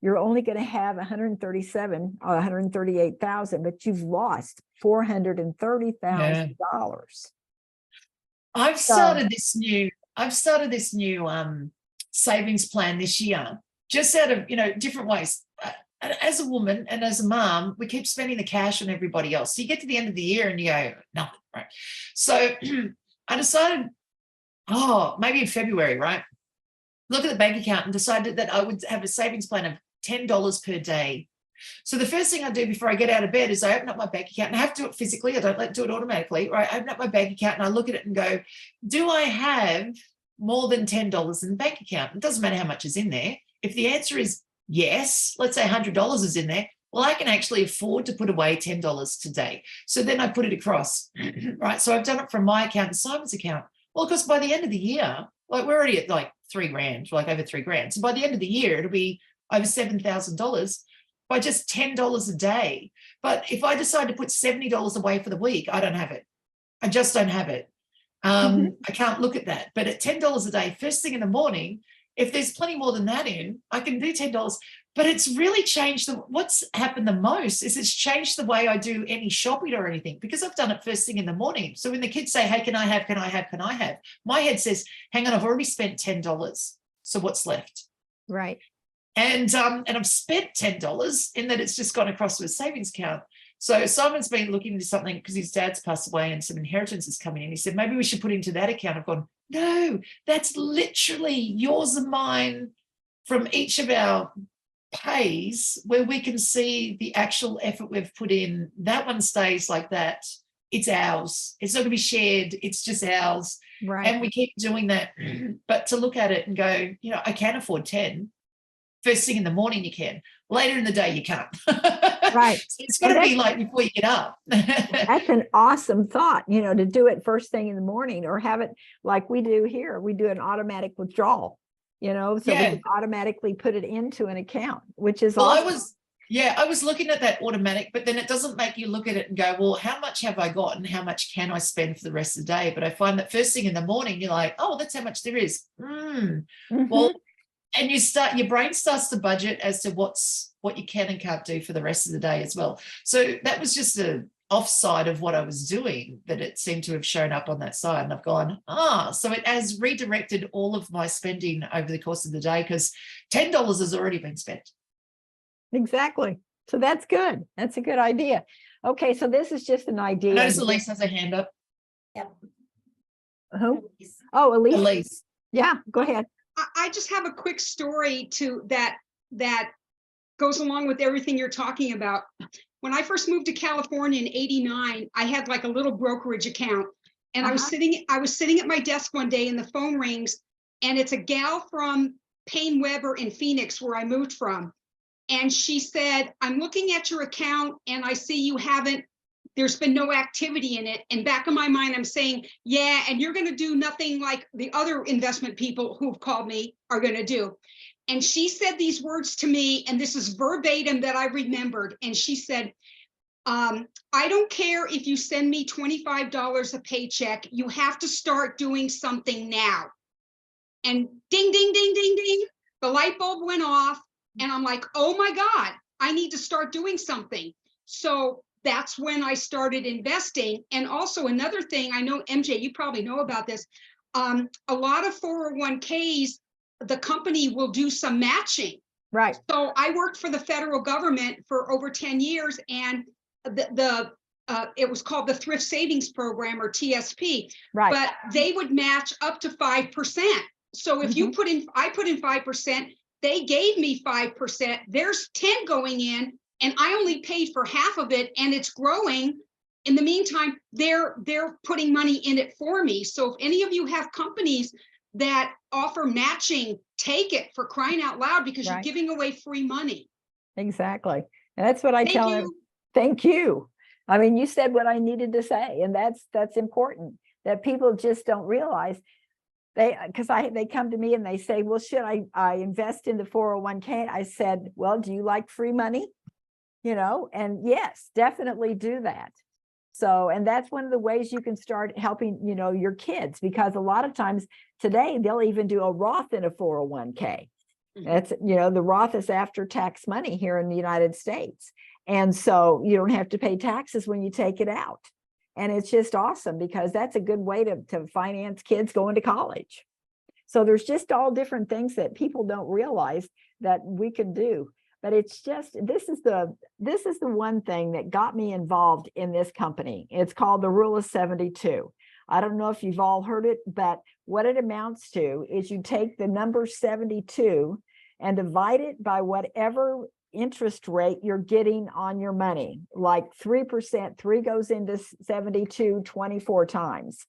Speaker 8: you're only going to have 137 or 138,000, but you've lost $430,000.
Speaker 2: I've started this new savings plan this year, just out of different ways. As a woman and as a mom, we keep spending the cash on everybody else. So you get to the end of the year and you go, nothing, right? So I decided, maybe in February, right? Look at the bank account and decided that I would have a savings plan of $10 per day. So the first thing I do before I get out of bed is I open up my bank account, and I have to do it physically. I don't do it automatically, right? I open up my bank account and I look at it and go, do I have more than $10 in the bank account? It doesn't matter how much is in there. If the answer is yes, let's say $100 is in there, well, I can actually afford to put away $10 today. So then I put it across, right? So I've done it from my account and Simon's account. Well, because by the end of the year, like we're already at like $3,000, like over $3,000. So by the end of the year, it'll be over $7,000 by just $10 a day. But if I decide to put $70 away for the week, I don't have it. I just don't have it. I can't look at that. But at $10 a day, first thing in the morning, if there's plenty more than that in, I can do $10. But it's really changed. What's happened the most is it's changed the way I do any shopping or anything, because I've done it first thing in the morning. So when the kids say, hey, can I have, my head says, hang on, I've already spent $10. So what's left?
Speaker 8: Right.
Speaker 2: And I've spent $10 in that it's just gone across to a savings account. So Simon's been looking into something because his dad's passed away and some inheritance is coming in. He said, maybe we should put into that account. I've gone, no, that's literally yours and mine from each of our pays, where we can see the actual effort we've put in. That one stays like that. It's ours. It's not going to be shared. It's just ours.
Speaker 8: Right.
Speaker 2: And we keep doing that. But to look at it and go, I can afford 10. First thing in the morning you can. Later in the day you can't.
Speaker 8: Right.
Speaker 2: So it's got to be like before you get up.
Speaker 8: That's an awesome thought, to do it first thing in the morning, or have it like we do here. We do an automatic withdrawal, so we can automatically put it into an account, which is awesome.
Speaker 2: I was looking at that automatic, but then it doesn't make you look at it and go, well, how much have I got and how much can I spend for the rest of the day? But I find that first thing in the morning, you're like, oh, that's how much there is. Well, and your brain starts to budget as to what you can and can't do for the rest of the day as well. So that was just an offside of what I was doing, that it seemed to have shown up on that side. And I've gone, so it has redirected all of my spending over the course of the day, because $10 has already been spent.
Speaker 8: Exactly. So that's good. That's a good idea. Okay, so this is just an idea.
Speaker 2: I notice Elise has a hand up.
Speaker 1: Yep.
Speaker 8: Who? Oh, Elise.
Speaker 2: Elise.
Speaker 8: Yeah, go ahead.
Speaker 3: I just have a quick story that goes along with everything you're talking about. When I first moved to California in '89, I had like a little brokerage account, and I was sitting at my desk one day and the phone rings, and it's a gal from Payne Weber in Phoenix, where I moved from. And she said, I'm looking at your account and I see there's been no activity in it. And back in my mind, I'm saying, yeah, and you're going to do nothing like the other investment people who've called me are going to do. And she said these words to me, and this is verbatim that I remembered. And she said, I don't care if you send me $25 a paycheck, you have to start doing something now. And ding, ding, ding, ding, ding, the light bulb went off. And I'm like, oh my God, I need to start doing something. So that's when I started investing. And also another thing, I know, MJ, you probably know about this. A lot of 401ks, the company will do some matching.
Speaker 8: Right,
Speaker 3: So I worked for the federal government for over 10 years, and it was called the Thrift Savings Program, or TSP,
Speaker 8: right.
Speaker 3: but they would match up to 5%. So if you I put in 5%, they gave me 5%. There's 10 going in, and I only paid for half of it, and it's growing. In the meantime, they're putting money in it for me. So if any of you have companies that offer matching, take it, for crying out loud, because you're
Speaker 8: Right.
Speaker 3: giving away free money.
Speaker 8: Exactly. And that's what I
Speaker 3: Thank
Speaker 8: tell them.
Speaker 3: you.
Speaker 8: Thank you. I mean, you said what I needed to say, and that's important, that people just don't realize. They come to me and they say, well, should I invest in the 401k? I said, well, do you like free money? And yes, definitely do that. So, and that's one of the ways you can start helping, your kids, because a lot of times today they'll even do a Roth in a 401k. That's, the Roth is after tax money here in the United States. And so you don't have to pay taxes when you take it out. And it's just awesome, because that's a good way to finance kids going to college. So there's just all different things that people don't realize that we can do. But it's just, this is the one thing that got me involved in this company. It's called the Rule of 72. I don't know if you've all heard it, but what it amounts to is you take the number 72 and divide it by whatever interest rate you're getting on your money, like 3%. 3 goes into 72 24 times.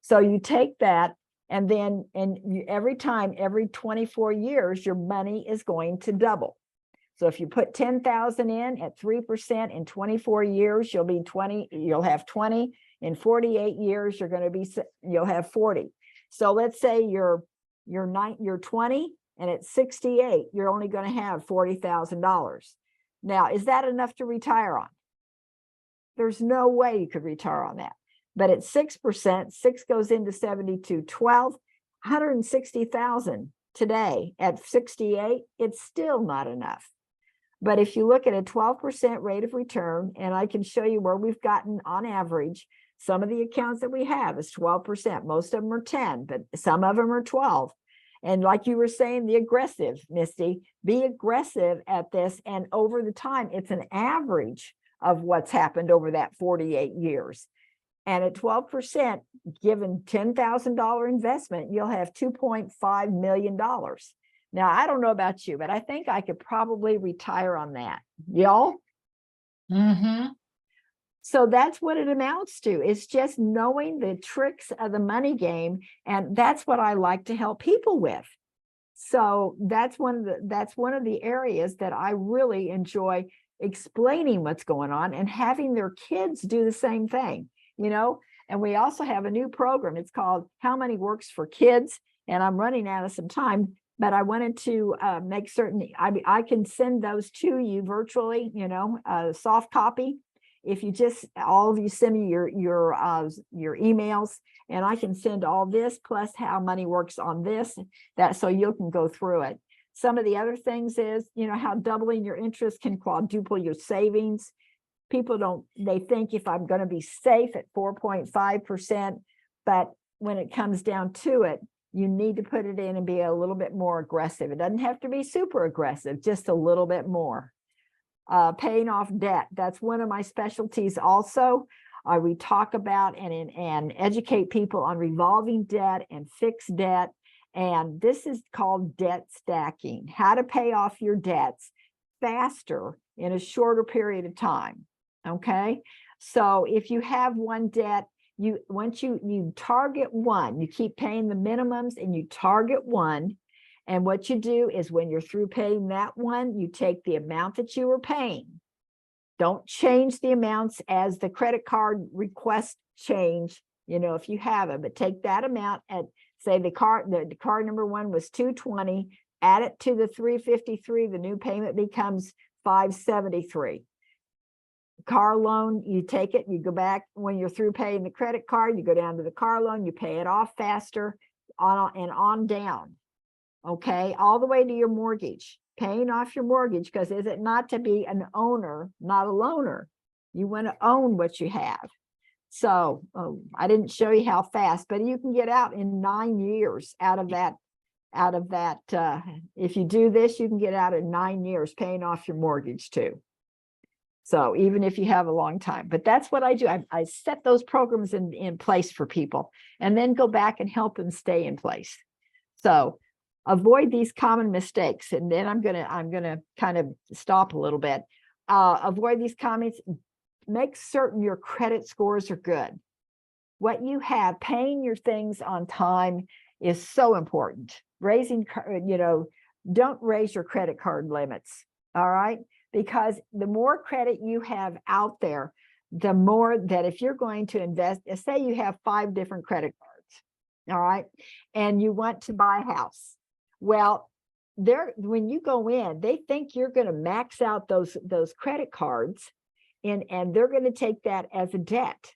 Speaker 8: So you take that, and then every 24 years, your money is going to double. So if you put 10,000 in at 3% in 24 years, you'll have 20. In 48 years, you'll have 40. So let's say you're 20, and at 68, you're only going to have $40,000. Now, is that enough to retire on? There's no way you could retire on that. But at 6%, 6 goes into 72, 12, 160,000 today at 68, it's still not enough. But if you look at a 12% rate of return, and I can show you where we've gotten on average, some of the accounts that we have is 12%. Most of them are 10, but some of them are 12. And like you were saying, the aggressive, Misty, be aggressive at this. And over the time, it's an average of what's happened over that 48 years. And at 12%, given $10,000 investment, you'll have $2.5 million. Now, I don't know about you, but I think I could probably retire on that. Y'all? So that's what it amounts to. It's just knowing the tricks of the money game. And that's what I like to help people with. So that's one of the areas that I really enjoy explaining what's going on and having their kids do the same thing, And we also have a new program. It's called How Money Works for Kids. And I'm running out of some time, but I wanted to make certain I can send those to you virtually, a soft copy. If you all of you send me your emails, and I can send all this plus how money works on this, so you can go through it. Some of the other things is, how doubling your interest can quadruple your savings. People they think if I'm going to be safe at 4.5%, but when it comes down to it, you need to put it in and be a little bit more aggressive. It doesn't have to be super aggressive, just a little bit more. Paying off debt. That's one of my specialties also. We talk about and educate people on revolving debt and fixed debt. And this is called debt stacking, how to pay off your debts faster in a shorter period of time. Okay. So if you have one debt, once you target one, you keep paying the minimums and you target one. And what you do is when you're through paying that one, you take the amount that you were paying. Don't change the amounts as the credit card requests change, if you have it, but take that amount at, say the card number one was $220, add it to the $353, the new payment becomes $573. Car loan, you take it, you go back when you're through paying the credit card, you go down to the car loan, you pay it off faster on down. Okay, all the way to your mortgage, paying off your mortgage, because is it not to be an owner, not a loaner? You want to own what you have. So I didn't show you how fast, but you can get out in 9 years out of that out of that. If you do this, you can get out in 9 years paying off your mortgage too. So even if you have a long time, but that's what I do. I set those programs in place for people and then go back and help them stay in place. So avoid these common mistakes. And then I'm gonna kind of stop a little bit. Avoid these comments. Make certain your credit scores are good. What you have, paying your things on time is so important. Don't raise your credit card limits. All right. Because the more credit you have out there, the more that if you're going to invest, say you have 5 different credit cards, all right, and you want to buy a house. Well, when you go in, they think you're going to max out those credit cards and they're going to take that as a debt.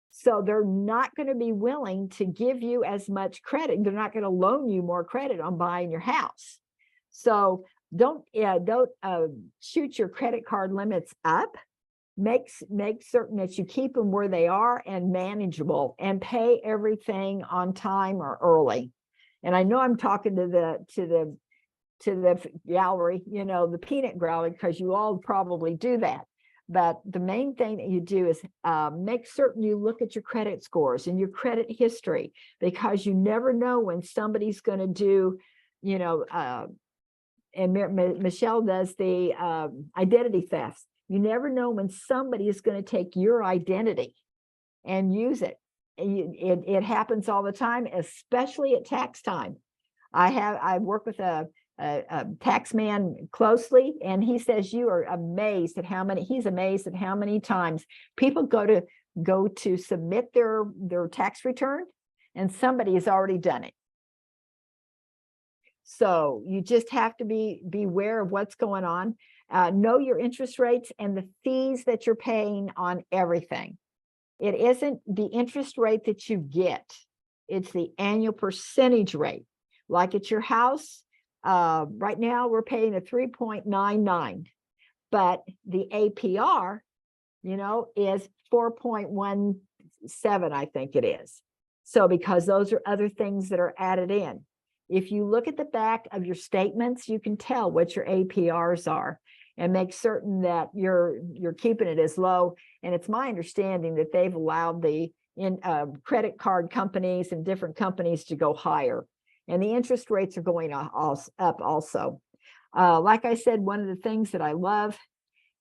Speaker 8: So they're not going to be willing to give you as much credit. They're not going to loan you more credit on buying your house. So don't shoot your credit card limits up. Make certain that you keep them where they are and manageable, and pay everything on time or early. And I know I'm talking to the gallery, the peanut gallery, because you all probably do that. But the main thing that you do is make certain you look at your credit scores and your credit history, because you never know when somebody's going to do, and Michelle does the identity thefts. You never know when somebody is going to take your identity and use it. It happens all the time, especially at tax time. I work with a tax man closely, and he says he's amazed at how many times people go to submit their tax return and somebody has already done it. So you just have to be aware of what's going on. Know your interest rates and the fees that you're paying on everything. It isn't the interest rate that you get, it's the annual percentage rate. Like at your house, right now we're paying a 3.99, but the APR, is 4.17, I think it is. So because those are other things that are added in. If you look at the back of your statements, you can tell what your APRs are and make certain that you're keeping it as low. And it's my understanding that they've allowed the credit card companies and different companies to go higher. And the interest rates are going up also. Like I said, one of the things that I love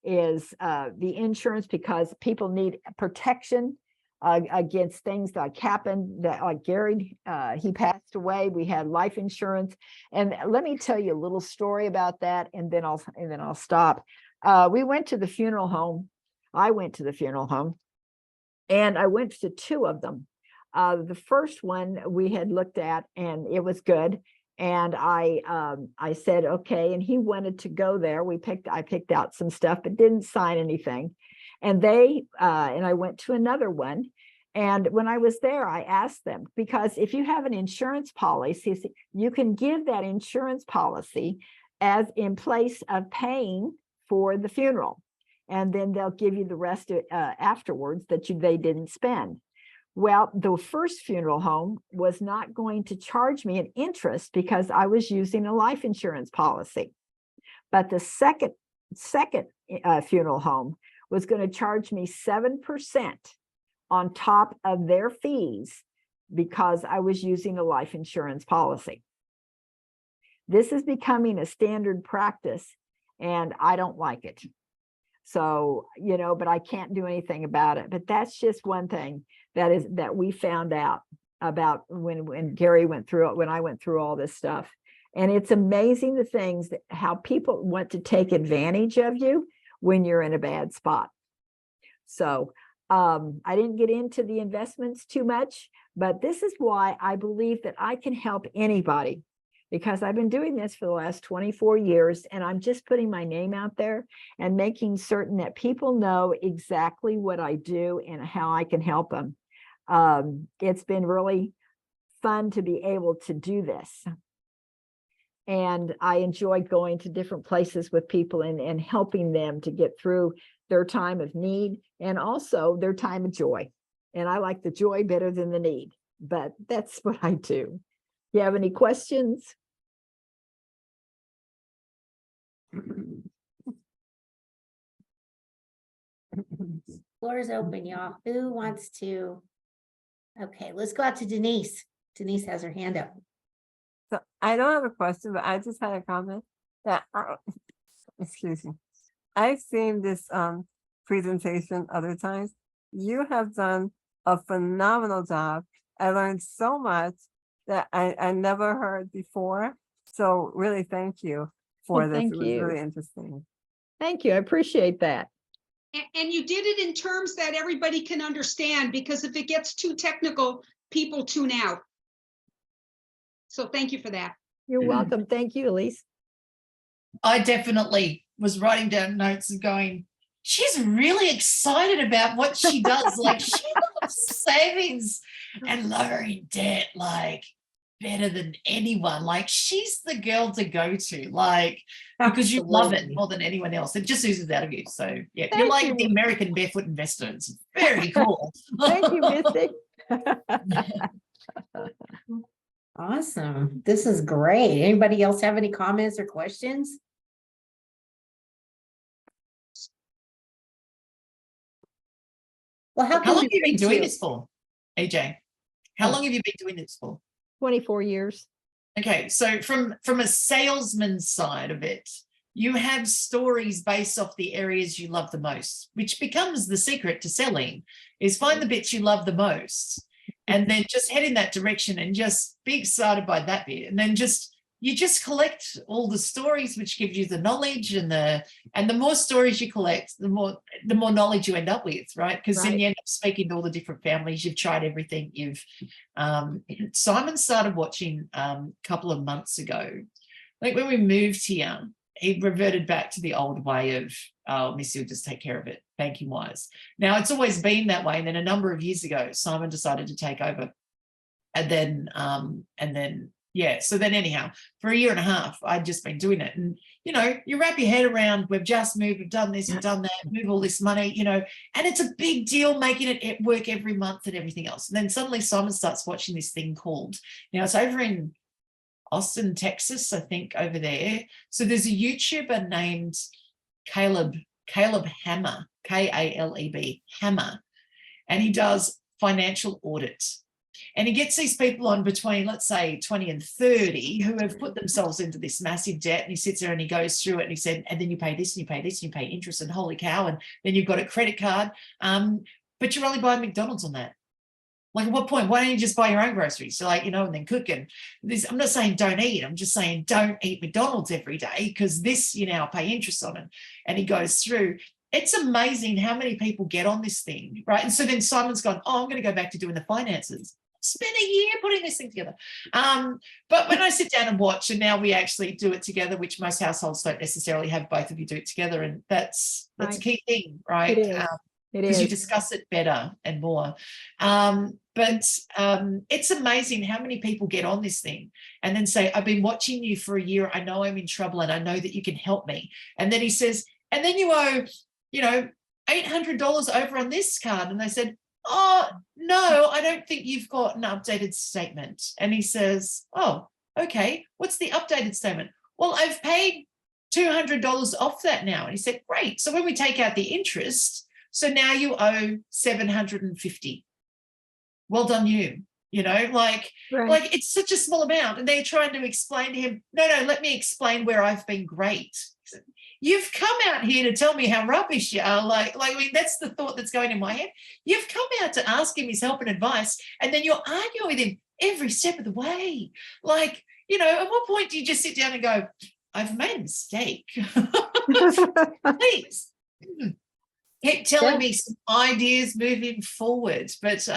Speaker 8: is the insurance, because people need protection against things like happened, that like Gary, he passed away. We had life insurance. And let me tell you a little story about that, and then I'll stop. We went to the funeral home. I went to the funeral home, and I went to 2 of them. The first one we had looked at and it was good. And I said, okay. And he wanted to go there. I picked out some stuff, but didn't sign anything. And I went to another one. And when I was there, I asked them, because if you have an insurance policy, you can give that insurance policy as in place of paying for the funeral. And then they'll give you the rest afterwards that they didn't spend. Well, the first funeral home was not going to charge me an interest because I was using a life insurance policy. But the second funeral home was going to charge me 7% on top of their fees because I was using a life insurance policy. This is becoming a standard practice, and I don't like it. So, but I can't do anything about it. But that's just one thing that we found out about when Gary went through it, when I went through all this stuff. And it's amazing the things how people want to take advantage of you when you're in a bad spot. So I didn't get into the investments too much, but this is why I believe that I can help anybody, because I've been doing this for the last 24 years, and I'm just putting my name out there and making certain that people know exactly what I do and how I can help them. It's been really fun to be able to do this. And I enjoy going to different places with people and helping them to get through their time of need and also their time of joy. And I like the joy better than the need, but that's what I do. You have any questions?
Speaker 1: Floor is open, y'all. Who wants to? Okay, let's go out to Denise. Denise has her hand up.
Speaker 6: So I don't have a question, but I just had a comment that, excuse me. I've seen this presentation other times. You have done a phenomenal job. I learned so much that I never heard before. So really thank you for
Speaker 8: Well,
Speaker 6: this.
Speaker 8: thank
Speaker 6: It was
Speaker 8: you.
Speaker 6: really interesting.
Speaker 8: Thank you. I appreciate that.
Speaker 3: And you did it in terms that everybody can understand, because if it gets too technical, people tune out. So thank you for that.
Speaker 8: You're welcome. Thank you, Elise.
Speaker 2: I definitely was writing down notes and going, she's really excited about what she does. Like, she loves savings and lowering debt, like, better than anyone. Like, she's the girl to go to, like, because you love it
Speaker 1: Absolutely.
Speaker 2: more than anyone else. It just oozes out of you. So yeah,
Speaker 8: Thank
Speaker 2: you're like
Speaker 8: you.
Speaker 2: the American barefoot investor. It's very cool.
Speaker 8: Thank you, Misty.
Speaker 1: Awesome. This is great. Anybody else have any comments or questions? Well, how
Speaker 2: How
Speaker 1: can
Speaker 2: long
Speaker 1: we
Speaker 2: have you been
Speaker 1: reach
Speaker 2: doing
Speaker 1: you?
Speaker 2: this for, AJ? How
Speaker 1: Oh.
Speaker 2: long have you been doing this for?
Speaker 8: 24 years.
Speaker 2: Okay, so from a salesman's side of it, you have stories based off the areas you love the most, which becomes the secret to selling, is find the bits you love the most and then just head in that direction and just be excited by that bit. And then you just collect all the stories, which gives you the knowledge, and the more stories you collect, the more knowledge you end up with, right? Because then
Speaker 8: Right.
Speaker 2: you end up speaking to all the different families. You've tried everything. Simon started watching a couple of months ago. Like when we moved here, he reverted back to the old way of, oh, Missy will just take care of it, banking wise. Now it's always been that way. And then a number of years ago, Simon decided to take over. And then yeah, so then anyhow, for a year and a half, I'd just been doing it. And, you wrap your head around, we've just moved, we've done this, we've done that, move all this money, and it's a big deal making it work every month and everything else. And then suddenly Simon starts watching this thing called, now it's over in Austin, Texas, I think, over there. So there's a YouTuber named Caleb Hammer, Kaleb Hammer, and he does financial audits. And he gets these people on between, let's say, 20 and 30 who have put themselves into this massive debt. And he sits there and he goes through it and he said, and then you pay this and you pay this and you pay interest, and holy cow, and then you've got a credit card. But you're only buying McDonald's on that. Like, at what point? Why don't you just buy your own groceries? So, and then cook. And this, I'm not saying don't eat. I'm just saying don't eat McDonald's every day, because this you now pay interest on it. And he goes through. It's amazing how many people get on this thing, right? And so then Simon's gone, oh, I'm going to go back to doing the finances. Spent a year putting this thing together. But when I sit down and watch, and now we actually do it together, which most households don't necessarily have both of you do it together. And that's
Speaker 8: Right.
Speaker 2: a key thing, right?
Speaker 8: It is.
Speaker 2: Because you discuss it better and more. But it's amazing how many people get on this thing and then say, I've been watching you for a year. I know I'm in trouble and I know that you can help me. And then he says, and then you owe, $800 over on this card. And they said, oh, no, I don't think you've got an updated statement. And he says, oh, okay, what's the updated statement? Well, I've paid $200 off that now. And he said, great. So when we take out the interest, so now you owe $750. Well done, you. Like it's such a small amount. And they're trying to explain to him, no, let me explain where I've been great. You've come out here to tell me how rubbish you are. I mean, that's the thought that's going in my head. You've come out to ask him his help and advice, and then you're arguing with him every step of the way. At what point do you just sit down and go, I've made a mistake. Please. Keep telling me some ideas moving forward. But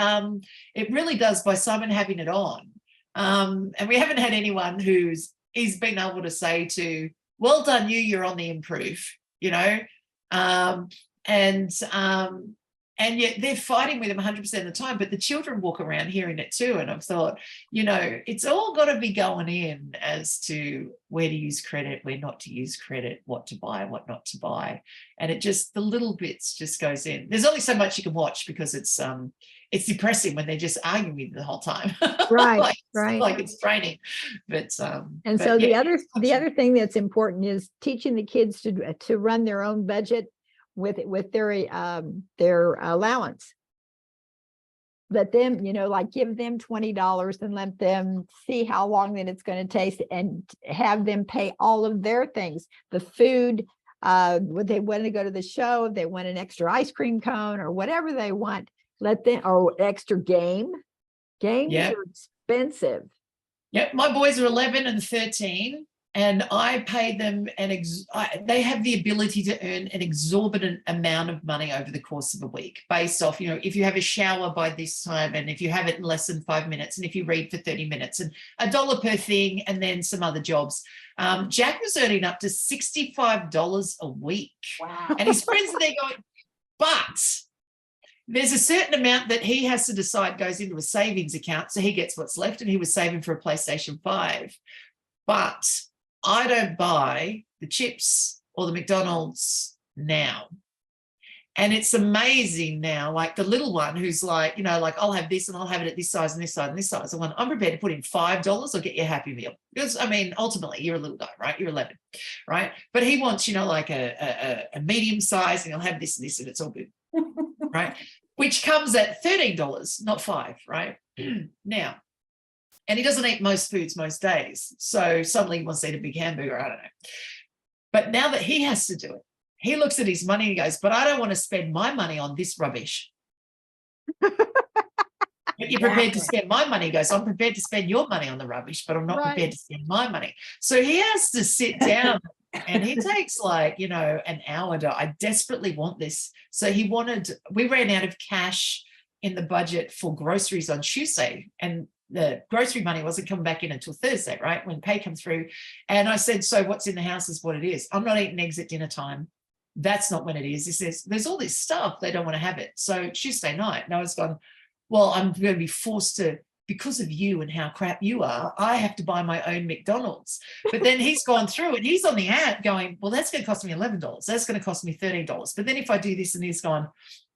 Speaker 2: it really does, by Simon having it on. And we haven't had anyone he's been able to say to, well done, you're on the improve, And yet they're fighting with him 100% of the time, but the children walk around hearing it too. And I've thought, you know, it's all got to be going in as to where to use credit, where not to use credit, what to buy, what not to buy. And it just, the little bits just goes in. There's only so much you can watch because it's depressing when they're just arguing with you the whole time.
Speaker 8: Right,
Speaker 2: like it's draining. But
Speaker 8: and so the other thing that's important is teaching the kids to run their own budget with their allowance. Let them, you know, like give them $20 and let them see how long that it's going to take, and have them pay all of their things, the food, would they want to go to the show, if they want an extra ice cream cone or whatever they want, let them, or extra games
Speaker 2: Yeah.
Speaker 8: are expensive.
Speaker 2: Yep, my boys are 11 and 13, and I pay them they have the ability to earn an exorbitant amount of money over the course of a week, based off, you know, if you have a shower by this time, and if you have it in less than 5 minutes, and if you read for 30 minutes, and $1 per thing, and then some other jobs. Jack was earning up to $65 a week.
Speaker 8: Wow.
Speaker 2: And his friends are there going, but there's a certain amount that he has to decide goes into a savings account, so he gets what's left, and he was saving for a PlayStation 5. But I don't buy the chips or the McDonald's now. And it's amazing now, like the little one who's like, you know, like I'll have this and I'll have it at this size and this size and this size. I'm prepared to put in $5 or get you a Happy Meal. Because, I mean, ultimately, you're a little guy, right? You're 11, right? But he wants, you know, like a medium size, and he'll have this and this, and it's all good, right? Which comes at $13, not $5, right? Now, and he doesn't eat most foods most days. So suddenly he wants to eat a big hamburger, I don't know. But now that he has to do it, he looks at his money and he goes, but I don't want to spend my money on this rubbish. But you're prepared to spend my money. He goes, I'm prepared to spend your money on the rubbish, but I'm not prepared to spend my money. So he has to sit down, and he takes like, you know, an hour to, I desperately want this. So we ran out of cash in the budget for groceries on Tuesday, and the grocery money wasn't coming back in until Thursday, right? When pay comes through. And I said, so what's in the house is what it is. I'm not eating eggs at dinner time. That's not when it is. He says, there's all this stuff. They don't want to have it. So Tuesday night, and I was gone, well, I'm going to be forced to, because of you and how crap you are, I have to buy my own McDonald's. But then he's gone through and he's on the app going, well, that's going to cost me $11. That's going to cost me $13. But then if I do this, and he's gone,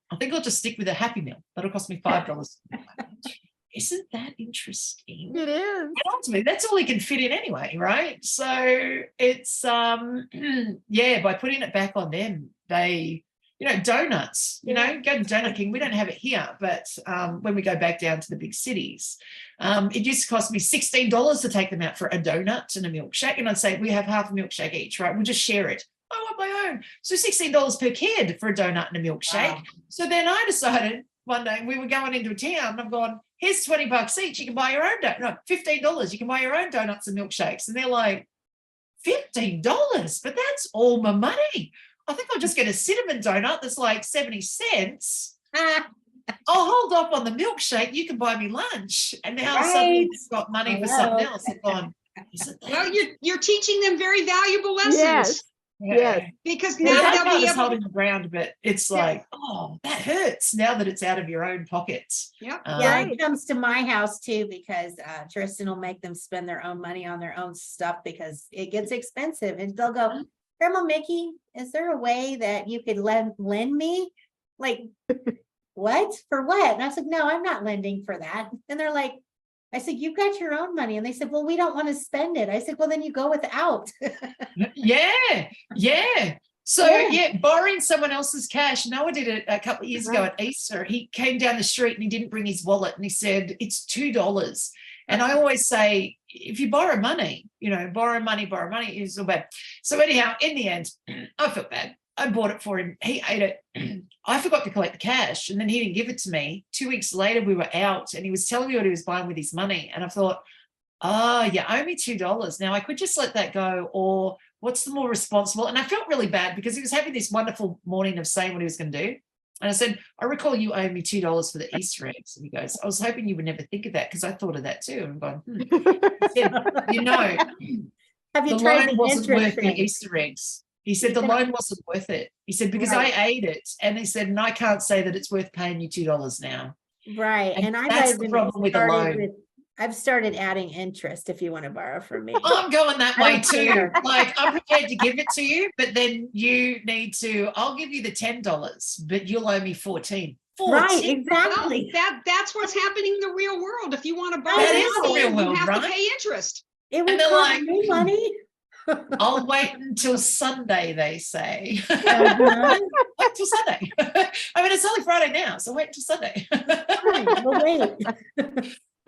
Speaker 2: I think I'll just stick with a Happy Meal. That'll cost me $5. Isn't that interesting?
Speaker 8: It is.
Speaker 2: And ultimately, that's all he can fit in anyway, right? So it's, yeah, by putting it back on them, they, you know, donuts, you know, go to Donut King. We don't have it here, but when we go back down to the big cities, it used to cost me $16 to take them out for a donut and a milkshake. And I'd say, we have half a milkshake each, right? We'll just share it. I want my own. So $16 per kid for a donut and a milkshake. Wow. So then I decided one day we were going into a town, and I've gone, here's $20 each. You can buy your own donut. No, $15. You can buy your own donuts and milkshakes. And they're like, $15? But that's all my money. I think I'll just get a cinnamon donut that's like 70 cents. I'll hold off on the milkshake. You can buy me lunch. And now suddenly they've got money for something else. They've gone,
Speaker 3: well, you're teaching them very valuable lessons.
Speaker 8: Yes. Yes.
Speaker 3: Because
Speaker 2: now
Speaker 3: now they'll be
Speaker 2: able holding the ground, but it's like, oh, that hurts now that it's out of your own pockets.
Speaker 3: Yeah.
Speaker 1: Yeah, it comes to my house too, because Tristan will make them spend their own money on their own stuff because it gets expensive, and they'll go, Grandma Mickey, is there a way that you could lend me? Like, what? For what? And I was like, no, I'm not lending for that. And they're like, I said, you've got your own money. And they said, well, we don't want to spend it. I said, well, then you go without.
Speaker 2: Yeah. So yeah, borrowing someone else's cash. Noah did it a couple of years ago at Easter. He came down the street and he didn't bring his wallet, and he said, it's $2. And I always say, if you borrow money, you know, borrow money is all bad. So anyhow, in the end, I felt bad. I bought it for him. He ate it. I forgot to collect the cash, and then he didn't give it to me. 2 weeks later, we were out, and he was telling me what he was buying with his money. And I thought, you owe me $2. Now I could just let that go, or what's the more responsible? And I felt really bad because he was having this wonderful morning of saying what he was going to do. And I said, I recall you owed me $2 for the Easter eggs. And he goes, I was hoping you would never think of that, because I thought of that too. And I'm going, I said, you know,
Speaker 1: Have you
Speaker 2: the
Speaker 1: tried
Speaker 2: loan
Speaker 1: the
Speaker 2: wasn't
Speaker 1: interest
Speaker 2: worth the
Speaker 1: thing?
Speaker 2: Easter eggs. He said the
Speaker 1: said-
Speaker 2: loan wasn't worth it. He said, because
Speaker 1: Right.
Speaker 2: I ate it. And he said, and I can't say that it's worth paying you $2 now.
Speaker 1: Right,
Speaker 2: And
Speaker 1: and I've
Speaker 2: that's the
Speaker 1: even
Speaker 2: problem with a
Speaker 1: started
Speaker 2: loan.
Speaker 1: with, I've started adding interest if you want to borrow from me.
Speaker 2: I'm going that
Speaker 1: I
Speaker 2: way
Speaker 1: don't
Speaker 2: too.
Speaker 1: care.
Speaker 2: Like, I'm prepared to give it to you, but then you need to, I'll give you the $10, but you'll owe me 14.
Speaker 1: Right,
Speaker 2: 14.
Speaker 1: exactly.
Speaker 3: That's what's happening in the real world. If you want to borrow
Speaker 2: That is the
Speaker 3: money,
Speaker 2: real
Speaker 3: you
Speaker 2: world,
Speaker 3: have
Speaker 2: right?
Speaker 3: to pay interest.
Speaker 1: It would
Speaker 2: they're
Speaker 1: cost
Speaker 2: like,
Speaker 1: me money.
Speaker 2: I'll wait until Sunday, they say.
Speaker 1: Uh-huh.
Speaker 2: Wait till Sunday. I mean, it's only Friday now, so wait till Sunday.
Speaker 1: Fine, we'll wait.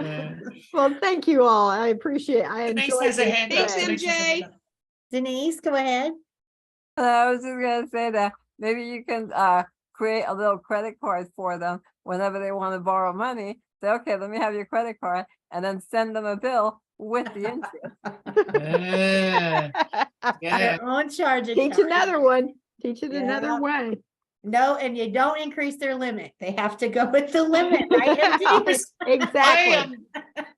Speaker 2: Yeah.
Speaker 8: Well, thank you all. I appreciate, I
Speaker 2: Denise
Speaker 8: enjoyed
Speaker 2: has a
Speaker 8: this
Speaker 2: hand up.
Speaker 3: Thanks,
Speaker 8: today.
Speaker 2: Denise has a hand
Speaker 3: MJ.
Speaker 2: up.
Speaker 1: Denise, go ahead.
Speaker 6: I was just gonna say that maybe you can create a little credit card for them whenever they want to borrow money. Say, okay, let me have your credit card, and then send them a bill with the interest.
Speaker 2: Yeah. Yeah.
Speaker 1: Their own charge
Speaker 8: Teach
Speaker 1: account.
Speaker 8: another one. Teach it
Speaker 1: Yeah.
Speaker 8: another way.
Speaker 1: No, and you don't increase their limit. They have to go with the limit, right? MD?
Speaker 8: Exactly.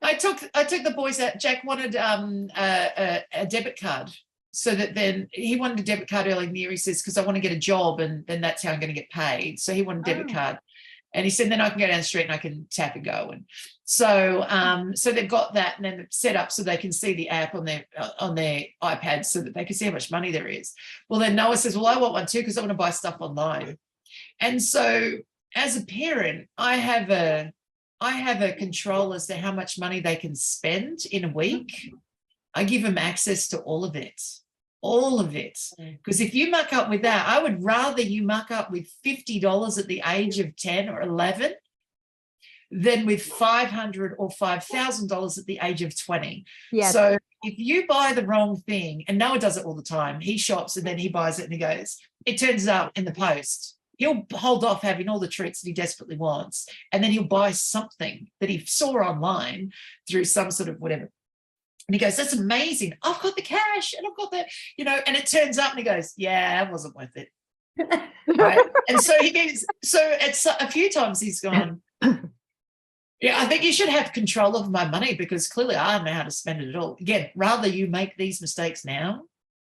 Speaker 2: I took the boys out. Jack wanted a debit card, so that then he wanted a debit card early in the year. He says, because I want to get a job and then that's how I'm going to get paid. So he wanted a debit
Speaker 1: Oh.
Speaker 2: card. And he said, then I can go down the street and I can tap and go. And so so they've got that and then it's set up so they can see the app on their iPad so that they can see how much money there is. Well, then Noah says, well, I want one too because I want to buy stuff online. And so as a parent, I have a control as to how much money they can spend in a week. I give them access to all of it. Because if you muck up with that, I would rather you muck up with $50 at the age of 10 or 11 than with $500 or $5,000 at the age of 20.
Speaker 8: Yes.
Speaker 2: So if you buy the wrong thing, and Noah does it all the time, he shops and then he buys it and he goes, it turns up in the post. He'll hold off having all the treats that he desperately wants, and then he'll buy something that he saw online through some sort of whatever. And he goes, that's amazing. I've got the cash and I've got the, and it turns up and he goes, yeah, that wasn't worth it. Right. And so he goes, so it's a few times he's gone, yeah, I think you should have control of my money because clearly I don't know how to spend it at all. Again, rather you make these mistakes now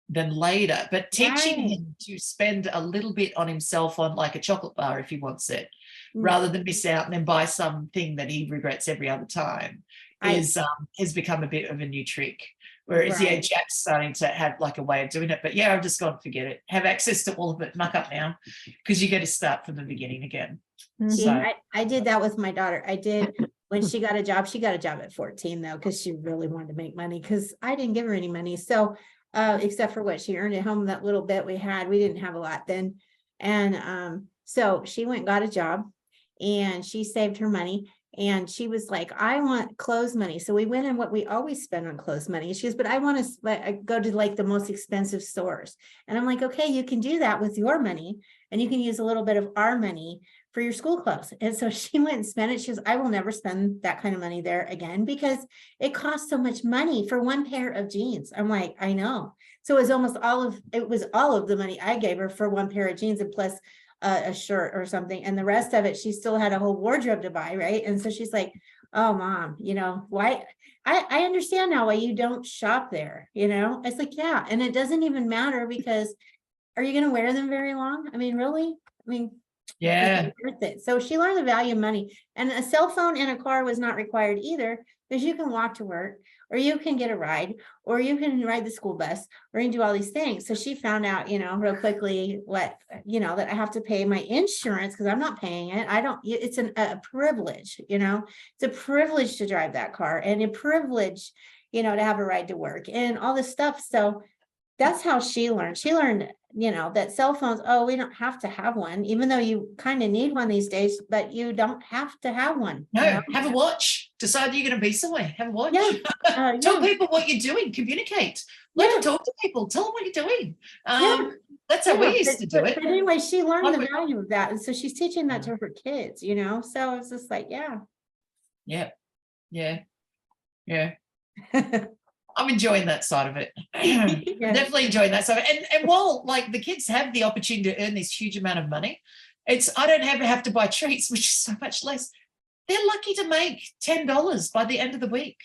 Speaker 2: than later, but teaching
Speaker 1: Right.
Speaker 2: him to spend a little bit on himself on like a chocolate bar if he wants it,
Speaker 1: Mm.
Speaker 2: rather than miss out and then buy something that he regrets every other time. Has become a bit of a new trick. Whereas, yeah,
Speaker 1: Right.
Speaker 2: Jack's starting to have like a way of doing it. But yeah, I've just gone, forget it. Have access to all of it, muck up now, because you got to start from the beginning again.
Speaker 1: See,
Speaker 2: So
Speaker 1: I did that with my daughter. I did when she got a job at 14 though, because she really wanted to make money because I didn't give her any money. So except for what she earned at home, that little bit we had, we didn't have a lot then. And so she went and got a job and she saved her money. And she was like, I want clothes money. So we went in what we always spend on clothes money. She goes, but I want to go to like the most expensive stores. And I'm like, okay, you can do that with your money. And you can use a little bit of our money for your school clothes. And so she went and spent it. She goes, I will never spend that kind of money there again because it costs so much money for one pair of jeans. I'm like, I know. So it was all of the money I gave her for one pair of jeans and plus a shirt or something, and the rest of it she still had a whole wardrobe to buy, right? And so she's like, oh mom, why I understand now why you don't shop there. It's like, yeah, and it doesn't even matter because are you going to wear them very long? I mean, really?
Speaker 2: yeah,
Speaker 1: It's worth it. So she learned the value of money, and a cell phone in a car was not required either, because you can walk to work or you can get a ride or you can ride the school bus or you can do all these things. So she found out, real quickly that I have to pay my insurance because I'm not paying it. It's a privilege, it's a privilege to drive that car and a privilege, to have a ride to work and all this stuff. So that's how she learned. She learned, that cell phones, we don't have to have one, even though you kind of need one these days, but you don't have to have one.
Speaker 2: no, have a watch. Decide you're going to be somewhere. Have a watch.
Speaker 1: Yeah.
Speaker 2: Tell
Speaker 1: Yeah.
Speaker 2: people what you're doing. Communicate. Let them talk to people. Tell them what you're doing. That's how we used to do it.
Speaker 1: But anyway, she learned
Speaker 2: I
Speaker 1: the
Speaker 2: would-
Speaker 1: value of that. And so she's teaching that to her kids, so it's just like, yeah.
Speaker 2: Yeah. I'm enjoying that side of it.
Speaker 1: Yeah.
Speaker 2: Definitely enjoying that side of it. And while like the kids have the opportunity to earn this huge amount of money, I don't have to buy treats, which is so much less. They're lucky to make $10 by the end of the week.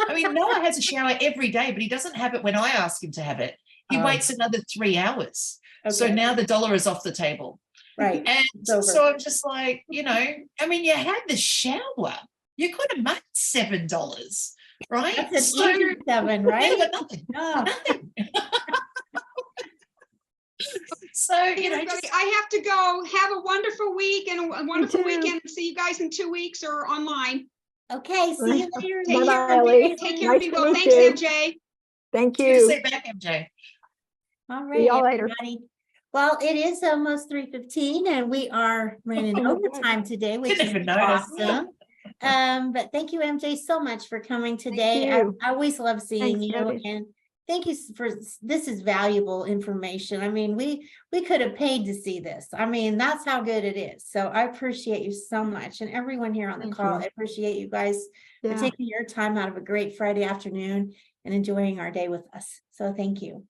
Speaker 2: I mean, Noah has a shower every day, but he doesn't have it when I ask him to have it. he
Speaker 1: Oh.
Speaker 2: waits another 3 hours. So
Speaker 1: Okay.
Speaker 2: now the dollar is off the table.
Speaker 1: Right.
Speaker 2: And
Speaker 1: over.
Speaker 2: so I'm just like, you know, I mean, you had the shower. You could have made $7, right?
Speaker 1: That's an
Speaker 2: So
Speaker 1: easy 7,
Speaker 2: yeah,
Speaker 1: right?
Speaker 2: but nothing.
Speaker 1: Oh.
Speaker 2: Nothing. So, you know,
Speaker 3: Everybody,
Speaker 2: just,
Speaker 3: I have to go. Have a wonderful week and a wonderful
Speaker 8: too.
Speaker 3: weekend. See you guys in 2 weeks or online.
Speaker 1: Okay, see you later.
Speaker 3: Take
Speaker 8: Bye-bye,
Speaker 3: care, and
Speaker 8: Elise.
Speaker 3: take care,
Speaker 8: Nice
Speaker 3: be
Speaker 8: to
Speaker 3: well.
Speaker 8: meet
Speaker 3: Thanks,
Speaker 8: you.
Speaker 3: MJ.
Speaker 8: Thank
Speaker 2: good to see
Speaker 8: you.
Speaker 2: you back, MJ.
Speaker 1: All
Speaker 8: See
Speaker 1: right,
Speaker 8: y'all later.
Speaker 1: everybody. Well, it is almost 3:15 and we are running
Speaker 8: Oh,
Speaker 1: overtime today, which
Speaker 2: Didn't
Speaker 1: is
Speaker 2: even notice.
Speaker 1: awesome. But thank you, MJ, so much for coming today. I
Speaker 8: you.
Speaker 1: always love seeing
Speaker 8: Thanks,
Speaker 1: you,
Speaker 8: Debbie.
Speaker 1: and thank you for this is valuable information. I mean, we could have paid to see this. I mean, that's how good it is. So I appreciate you so much, and everyone here on the
Speaker 8: Thank
Speaker 1: call.
Speaker 8: you.
Speaker 1: I appreciate you guys for
Speaker 8: Yeah,
Speaker 1: taking your time out of a great Friday afternoon and enjoying our day with us. So thank you.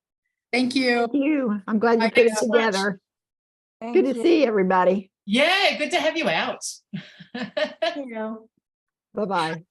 Speaker 7: Thank you.
Speaker 8: thank you. I'm glad you
Speaker 7: Bye,
Speaker 8: put it
Speaker 7: thanks so much.
Speaker 8: together.
Speaker 6: Thank
Speaker 8: Good to
Speaker 6: you.
Speaker 8: see everybody.
Speaker 2: Yeah, good to have you out.
Speaker 1: You know.
Speaker 8: Bye-bye.